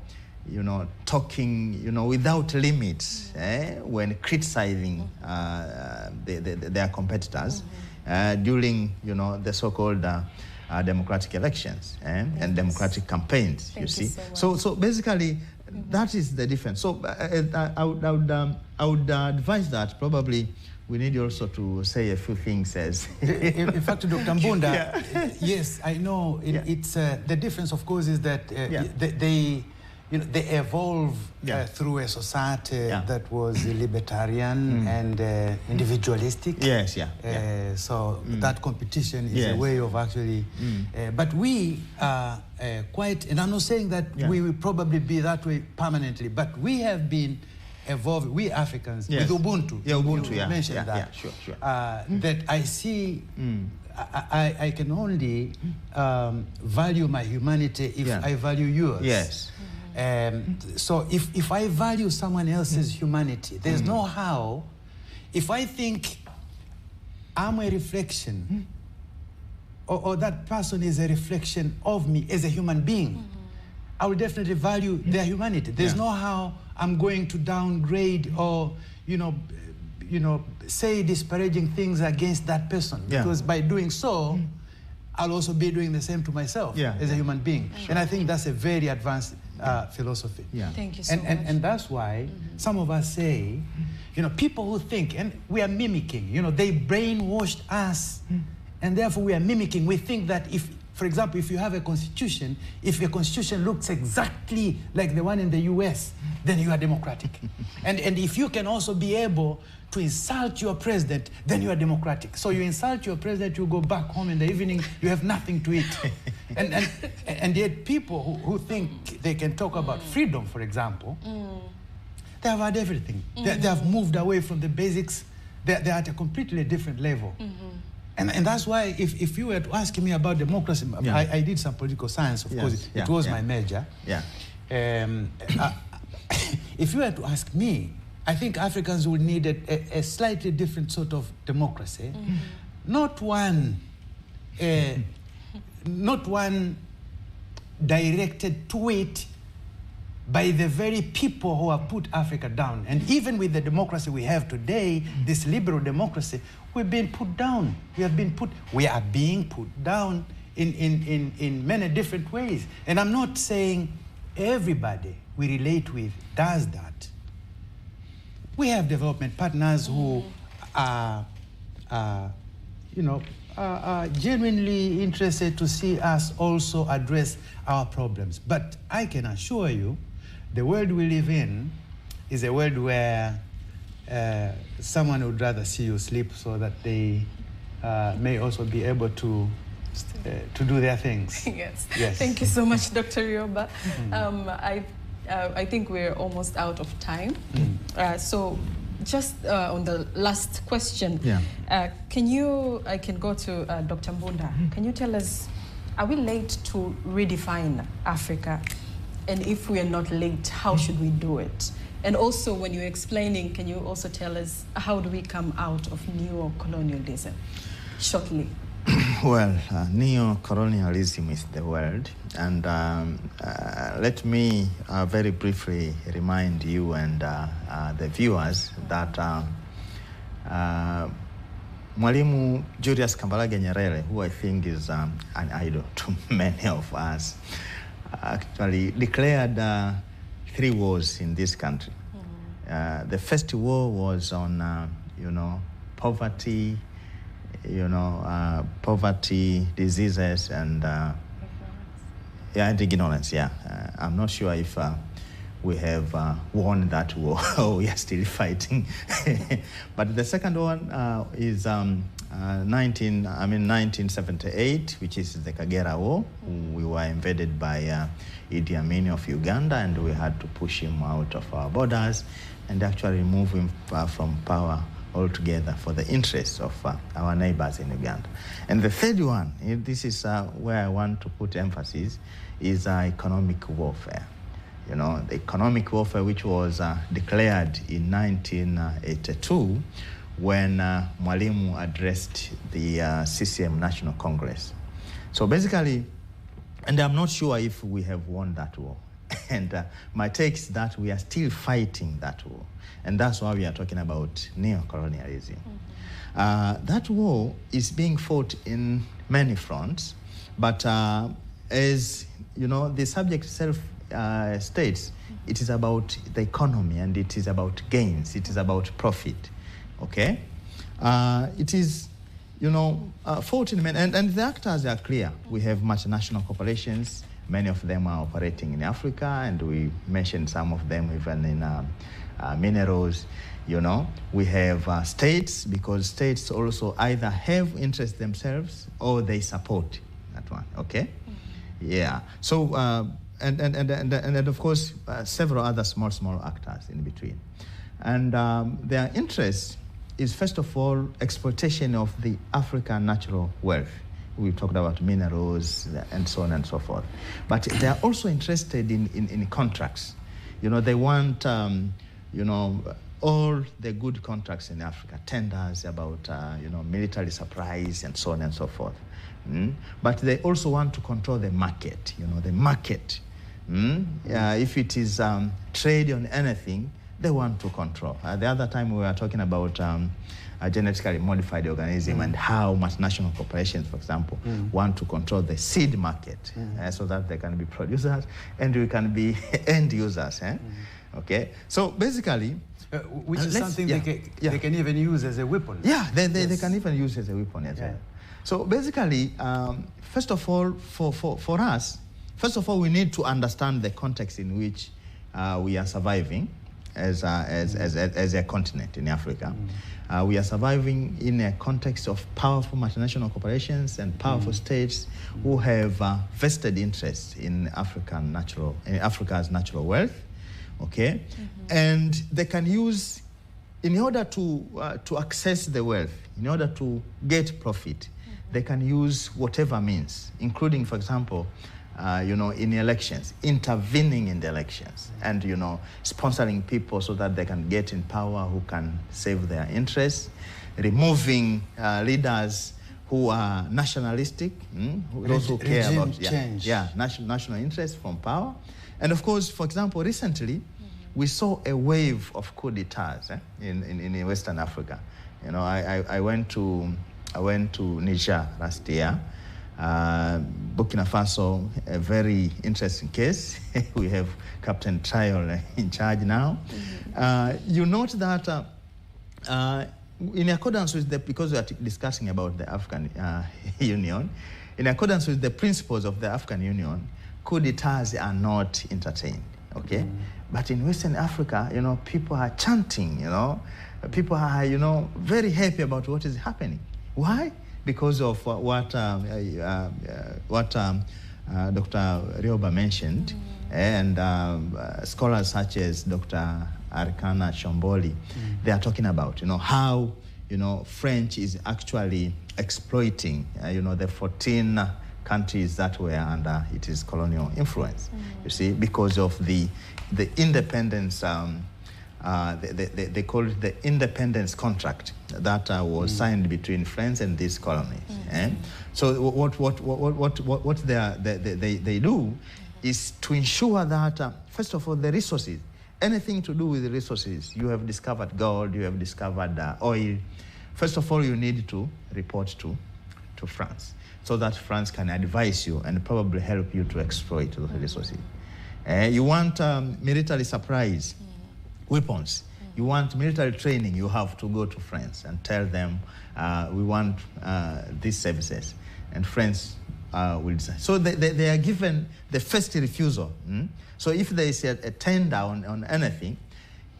you know, talking, you know, without limits when criticizing their competitors during, you know, the so-called democratic elections and democratic campaigns. You see, so basically, that is the difference. So I would advise that probably we need also to say a few things as. In fact, Dr. Mbunda, yes, I know it's the difference, of course, is that they evolve through a society that was libertarian and individualistic. Yes, so that competition is a way of actually, but we are quite, and I'm not saying that we will probably be that way permanently, but we have been evolving, we Africans, with Ubuntu. Ubuntu, you mentioned that. Sure. That I see, I can only value my humanity if I value yours. Yes. So if I value someone else's humanity, there's no how. If I think I'm a reflection, or that person is a reflection of me as a human being, I will definitely value their humanity. There's no how I'm going to downgrade or, you know, say disparaging things against that person, because by doing so, I'll also be doing the same to myself as a human being. And I think that's a very advanced philosophy. Thank you so much. And that's why some of us say, you know, people who think, and we are mimicking, you know, they brainwashed us, and therefore we are mimicking. We think that if, for example, if you have a constitution, if a constitution looks exactly like the one in the US, then you are democratic. and if you can also be able to insult your president, then you are democratic. So you insult your president, you go back home in the evening, you have nothing to eat. and yet people who think they can talk about freedom, for example, they have had everything. They have moved away from the basics. They're at a completely different level. And that's why if you were to ask me about democracy, I did some political science, of course, it was my major. If you were to ask me, I think Africans will need a slightly different sort of democracy, not one directed to it by the very people who have put Africa down. And even with the democracy we have today, this liberal democracy, we've been put down. We are being put down in many different ways. And I'm not saying everybody we relate with does that. We have development partners who are genuinely interested to see us also address our problems. But I can assure you, the world we live in is a world where someone would rather see you sleep so that they may also be able to do their things. Yes. Thank you so much, Dr. Ryoba. I think we're almost out of time. So just on the last question, I can go to Dr. Mbunda. Can you tell us, are we late to redefine Africa? And if we are not late, how should we do it? And also, when you're explaining, can you also tell us, how do we come out of neo-colonialism? Shortly. Well, neo-colonialism is the word. And let me very briefly remind you and the viewers that Mwalimu Julius Kambarage Nyerere, who I think is an idol to many of us, actually declared 3 wars in this country. The first war was on, poverty, poverty, diseases, and Yeah, and ignorance, yeah. I'm not sure if we have won that war or we are still fighting. But the second one is 1978, which is the Kagera War. We were invaded by Idi Amin of Uganda, and we had to push him out of our borders and actually remove him from power altogether for the interests of our neighbors in Uganda. And the third one, this is where I want to put emphasis, is economic warfare. You know, the economic warfare which was declared in 1982 when Mwalimu addressed the CCM National Congress. So basically, and I'm not sure if we have won that war. And my take is that we are still fighting that war. And that's why we are talking about neo-colonialism. That war is being fought in many fronts, but as you know, the subject itself states, it is about the economy and it is about gains, it is about profit, okay? It is, you know, fought in many, and the actors are clear. We have multinational corporations, many of them are operating in Africa, and we mentioned some of them even in minerals, you know. We have states, because states also either have interests themselves or they support that one, okay? Yeah, so, and of course, several other small actors in between. And their interest is, first of all, exploitation of the African natural wealth. We talked about minerals and so on and so forth. But they are also interested in contracts. You know, they want, you know, all the good contracts in Africa, tenders about, you know, military supplies and so on and so forth. But they also want to control the market, you know, the market. If it is trade on anything, they want to control. The other time we were talking about a genetically modified organism and how multinational corporations, for example, want to control the seed market so that they can be producers and we can be end users. Okay, so basically, which is something they can even use as a weapon. Yeah, they can even use as a weapon as well. So basically, first of all, for us, first of all, we need to understand the context in which we are surviving as a continent in Africa. We are surviving in a context of powerful multinational corporations and powerful states who have vested interests in Africa's natural wealth. Okay, and they can use, in order to access the wealth, in order to get profit, they can use whatever means, including, for example, you know, in elections, intervening in the elections, and, you know, sponsoring people so that they can get in power who can save their interests, removing leaders who are nationalistic, those who care about national interests from power. And of course, for example, recently, we saw a wave of coup d'etats in Western Africa. You know, I went to Niger last year. Burkina Faso, a very interesting case. We have Captain Trial in charge now. You note that in accordance with because we are discussing about the African Union, in accordance with the principles of the African Union, coup d'etats are not entertained, okay? But in Western Africa, you know, people are chanting, you know, people are, you know, very happy about what is happening. Why? Because of what Dr. Rioba mentioned, and scholars such as Dr. Arikana Shomboli, they are talking about, you know, how, you know, French is actually exploiting, you know, the 14 countries that were under its colonial influence, you see, because of the independence, they call it the independence contract that was signed between France and these colonies. So what they do is to ensure that, first of all, the resources, anything to do with the resources, you have discovered gold, you have discovered oil, first of all, you need to report to France, so that France can advise you and probably help you to exploit those resources. You want military supplies, weapons, you want military training, you have to go to France and tell them, we want these services. And France will decide. So they are given the first refusal. So if there is a tender on anything,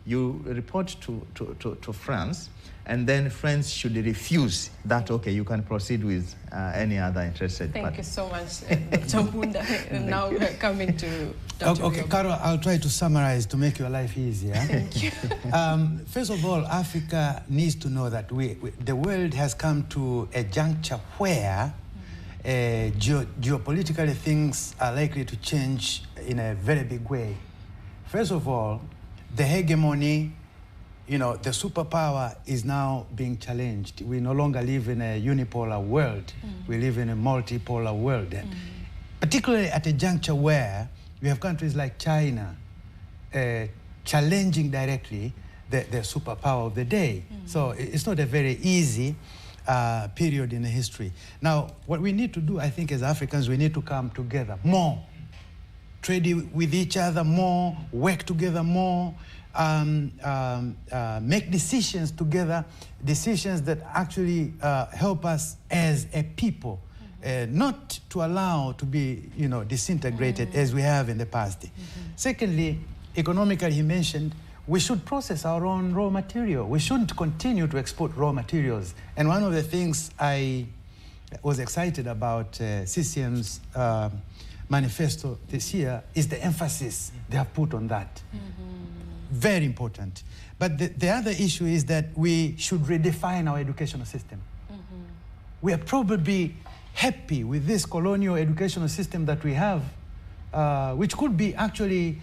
you report to France, and then France should refuse that, okay, you can proceed with any other interested party. Thank you so much, Dr. Mpunda. Now we're coming to Dr. Okay, Carol, I'll try to summarize to make your life easier. Thank you. First of all, Africa needs to know that the world has come to a juncture where geopolitically things are likely to change in a very big way. First of all, the hegemony, the superpower is now being challenged. We no longer live in a unipolar world. We live in a multipolar world. Particularly at a juncture where we have countries like China challenging directly the superpower of the day. So it's not a very easy period in the history. Now, what we need to do, I think, as Africans, we need to come together more, trade with each other more, work together more, make decisions together, decisions that actually help us as a people, not to allow to be, disintegrated as we have in the past. Secondly, economically, he mentioned, we should process our own raw material. We shouldn't continue to export raw materials. And one of the things I was excited about CCM's manifesto this year is the emphasis they have put on that. Very important. But the other issue is that we should redefine our educational system. We are probably happy with this colonial educational system that we have, which could be actually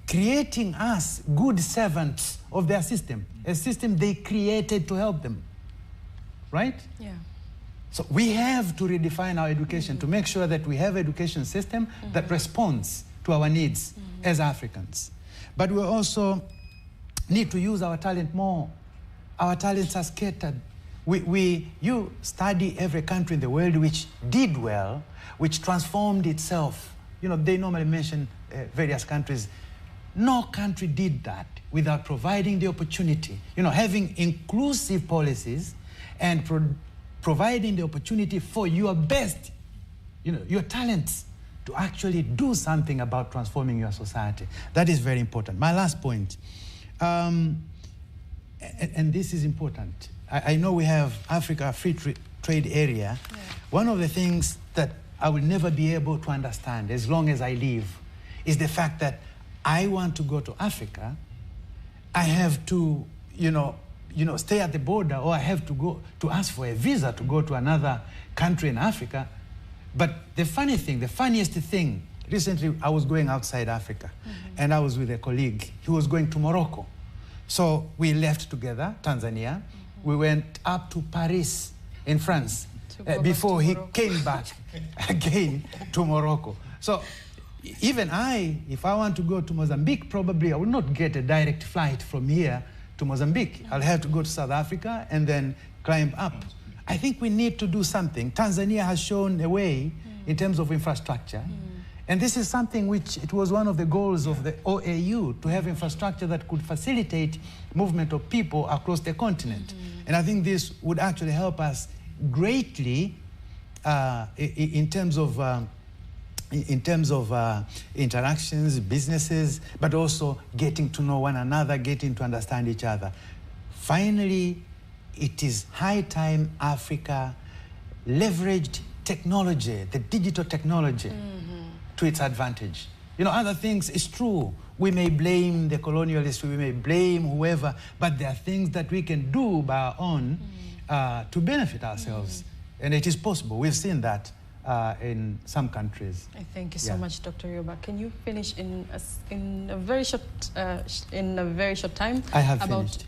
creating us good servants of their system, a system they created to help them, right? Yeah. So we have to redefine our education to make sure that we have an education system that responds to our needs as Africans. But we also need to use our talent more. Our talents are scattered. You study every country in the world which did well, which transformed itself. They normally mention various countries. No country did that without providing the opportunity, having inclusive policies and providing the opportunity for your best, your talents to actually do something about transforming your society. That is very important. My last point, and this is important. I know we have Africa Free Trade Area. Yeah. One of the things that I will never be able to understand as long as I live is the fact that I want to go to Africa, I have to, stay at the border, or I have to go to ask for a visa to go to another country in Africa. But the funniest thing, recently I was going outside Africa, and I was with a colleague. He was going to Morocco. So we left together, Tanzania. We went up to Paris in France before he came back again to Morocco. So even if I want to go to Mozambique, probably I will not get a direct flight from here to Mozambique. I'll have to go to South Africa and then climb up. I think we need to do something. Tanzania has shown a way in terms of infrastructure. And this is something which it was one of the goals of the OAU, to have infrastructure that could facilitate movement of people across the continent. And I think this would actually help us greatly in terms of interactions, businesses, but also getting to know one another, getting to understand each other. Finally, it is high time Africa leveraged technology, the digital technology, to its advantage. Other things, it's true. We may blame the colonialists, we may blame whoever, but there are things that we can do by our own to benefit ourselves. And it is possible. We've seen that in some countries. Thank you so much, Dr. Yoba. Can you finish in a very short time? I have finished.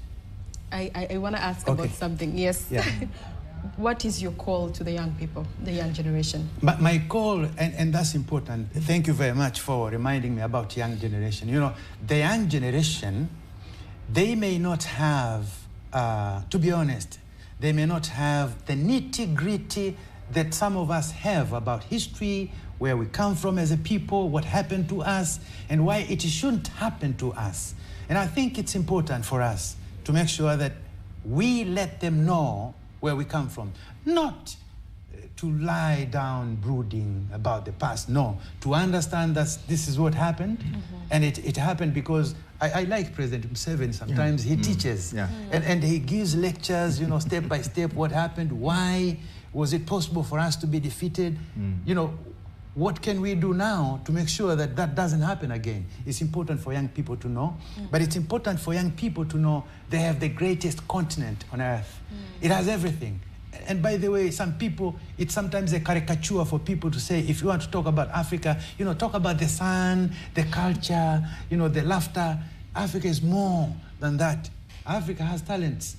I want to ask about something. Yes. Yeah. What is your call to the young people, the young generation? My call, and that's important. Thank you very much for reminding me about young generation. The young generation, they may not have, to be honest, they may not have the nitty-gritty that some of us have about history, where we come from as a people, what happened to us, and why it shouldn't happen to us. And I think it's important for us to make sure that we let them know where we come from. Not to lie down brooding about the past, no. To understand that this is what happened, and it happened because I like President Museveni. Sometimes he teaches, and he gives lectures, you know, step by step, what happened, why was it possible for us to be defeated, you know, what can we do now to make sure that that doesn't happen again? It's important for young people to know, but it's important for young people to know they have the greatest continent on earth. It has everything. And by the way, some people, it's sometimes a caricature for people to say, if you want to talk about Africa, you know, talk about the sun, the culture, you know, the laughter. Africa is more than that. Africa has talents.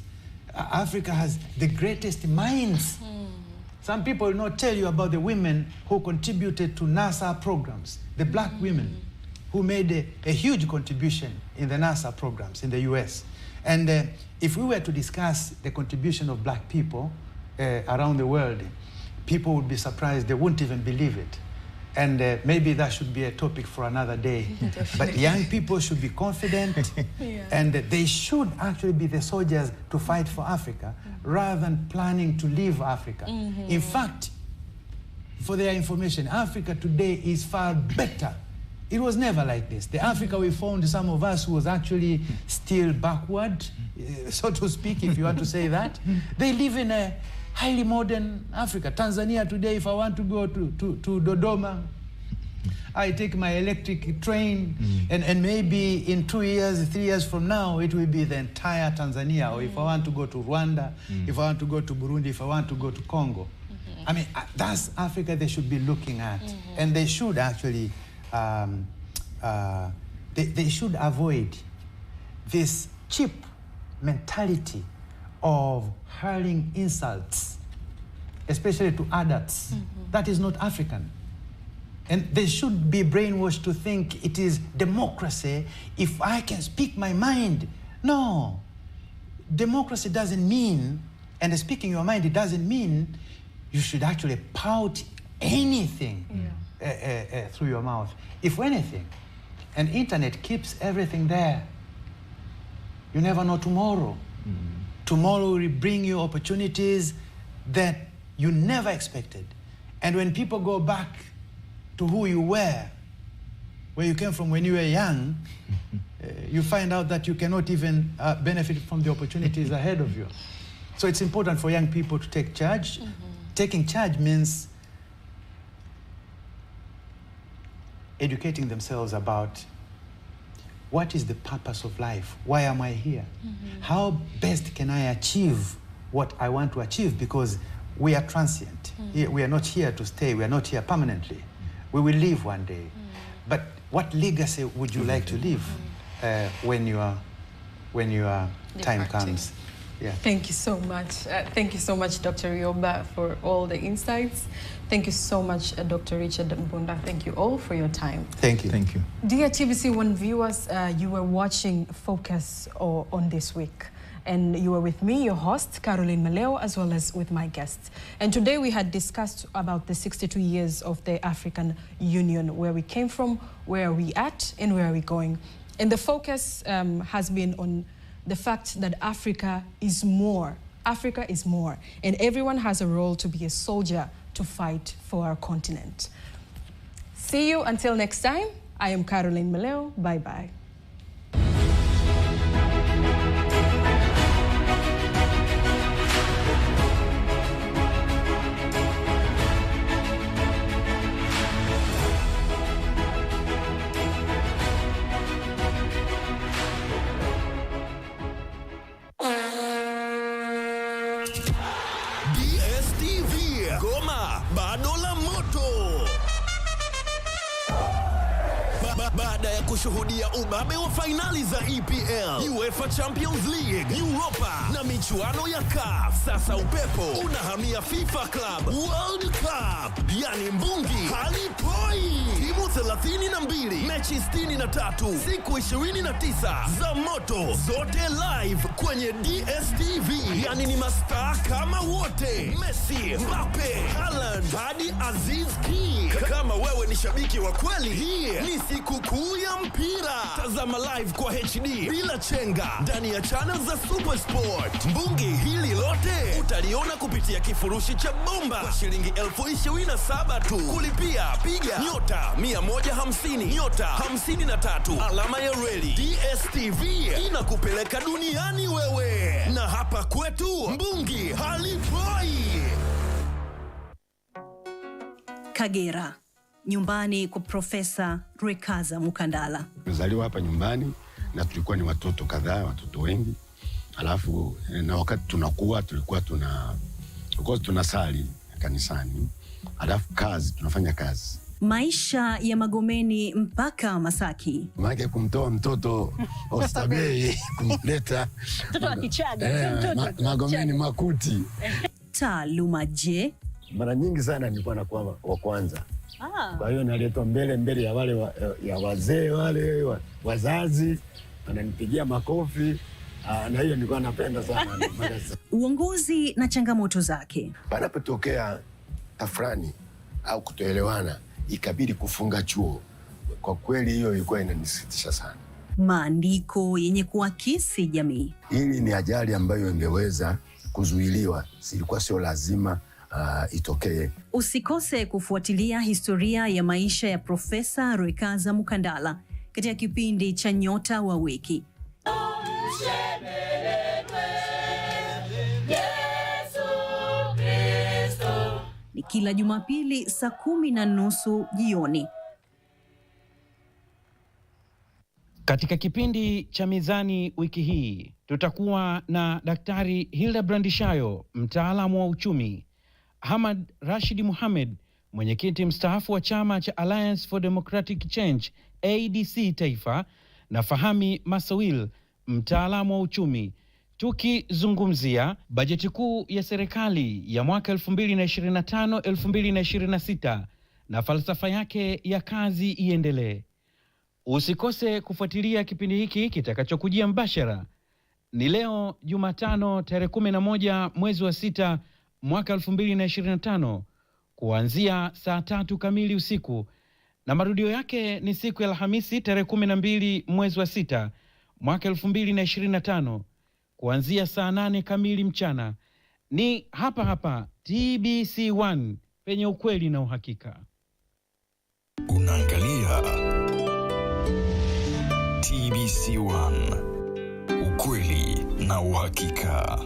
Africa has the greatest minds. Some people will not tell you about the women who contributed to NASA programs, the black women who made a huge contribution in the NASA programs in the US. And if we were to discuss the contribution of black people around the world, people would be surprised. They wouldn't even believe it. And maybe that should be a topic for another day. But young people should be confident, and they should actually be the soldiers to fight for Africa, rather than planning to leave Africa. In fact, for their information, Africa today is far better. It was never like this. The Africa we found, some of us, was actually still backward, so to speak, if you want to say that. They live in a highly modern Africa. Tanzania today, if I want to go to Dodoma, I take my electric train, and maybe in 2 years, 3 years from now, it will be the entire Tanzania. Or if I want to go to Rwanda, if I want to go to Burundi, if I want to go to Congo. I mean, that's Africa they should be looking at. And they should actually, they should avoid this cheap mentality of hurling insults, especially to adults. That is not African. And they should be brainwashed to think it is democracy if I can speak my mind. No. Democracy doesn't mean, and speaking your mind, it doesn't mean you should actually pout anything through your mouth. If anything, and internet keeps everything there. You never know tomorrow. Tomorrow will bring you opportunities that you never expected. And when people go back to who you were, where you came from when you were young, you find out that you cannot even benefit from the opportunities ahead of you. So it's important for young people to take charge. Taking charge means educating themselves about what is the purpose of life? Why am I here? How best can I achieve what I want to achieve? Because we are transient. We are not here to stay. We are not here permanently. We will leave one day. But what legacy would you like to leave when your time comes? Yeah. Thank you so much. Thank you so much, Dr. Ryoba, for all the insights. Thank you so much, Dr. Richard Mbunda. Thank you all for your time. Thank you. Thank you. Dear TVC One viewers, you were watching Focus on this week. And you were with me, your host, Caroline Maleo, as well as with my guests. And today we had discussed about the 62 years of the African Union, where we came from, where are we at, and where are we going. And the focus has been on the fact that Africa is more. Africa is more. And everyone has a role to be a soldier to fight for our continent. See you until next time. I am Caroline Maleo. Bye-bye. Baada ya kushuhudia ubabe wa fainali za EPL, UEFA Champions League, Europa na michuano ya CAF, sasa upepo unahamia FIFA Club World Cup, yani mbungi halipoi. Timu 32, mechi 63, siku 29 za moto, zote live kwenye DStv. Yani ni mastaa kama wote, Messi, Mbappe, Haaland hadi Aziz Ki. Kama wewe ni shabiki wa kweli, hii ni siku kuu ya mpira. Tazama live kwa HD bila chenga ndani ya channel za Super Sport. Mbungi hili lote utaliona kupitia kifurushi cha bomba kwa shilingi 27,000 tu. Kulipia piga *150 *53 alama ya reli. DStv inakupeleka duniani wewe. Na hapa kwetu mbungi halipoi. Kagera, nyumbani kwa Profesa Rwekaza Mukandala. Nilizaliwa hapa nyumbani na tulikuwa ni watoto kadhaa, watoto wengi. Alafu na wakati tunakuwa tulikuwa tunasali kanisani. Alafu tunafanya kazi. Maisha ya Magomeni mpaka Masaki. Maana kumtoa mtoto Oysterbay kumleta mtoto wa Kichaga, Magomeni Makuti. Taaluma je? Mara nyingi sana nilikuwa nakuwa wa kwanza. Kwa hiyo naletwa mbele ya wale ya wazee wale wazazi, wananipigia makofi. Na hiyo nilikuwa napenda sana. Uongozi na changamoto zake. Panapotokea tafrani au kutoelewana, ikabidi kufunga chuo. Kwa kweli hiyo ilikuwa inanisikitisha sana. Maandiko yenye kuakisi jamii. Hili ni ajali ambayo ingeweza kuzuiliwa, ilikuwa sio lazima itokee. Usikose kufuatilia historia ya maisha ya Profesa Rwekaza Mukandala katika kipindi cha Nyota wa Wiki. Ni kila Jumapili saa 10:30 jioni. Katika kipindi cha Mizani wiki hii tutakuwa na Daktari Hilda Brandishayo, mtaalamu wa uchumi, Hamad Rashid Mohamed, mwenyekiti mstaafu wa chama cha Alliance for Democratic Change ADC Taifa, na Fahami Masawil, mtaalamu wa uchumi, tukizungumzia bajeti kuu ya serikali ya mwaka 2025-2026 na falsafa yake ya kazi iendelee. Usikose kufuatilia kipindi hiki kitakachokujia mbashara. Ni leo Jumatano tarehe 11 mwezi wa 6 mwaka 2025 kuanzia saa 3 kamili usiku, na marudio yake ni siku ya Alhamisi tarehe 12 mwezi wa 6 mwaka 2025 kuanzia saa 8 kamili mchana. Ni hapa TBC1 penye ukweli na uhakika. Unaangalia TBC1, ukweli na uhakika.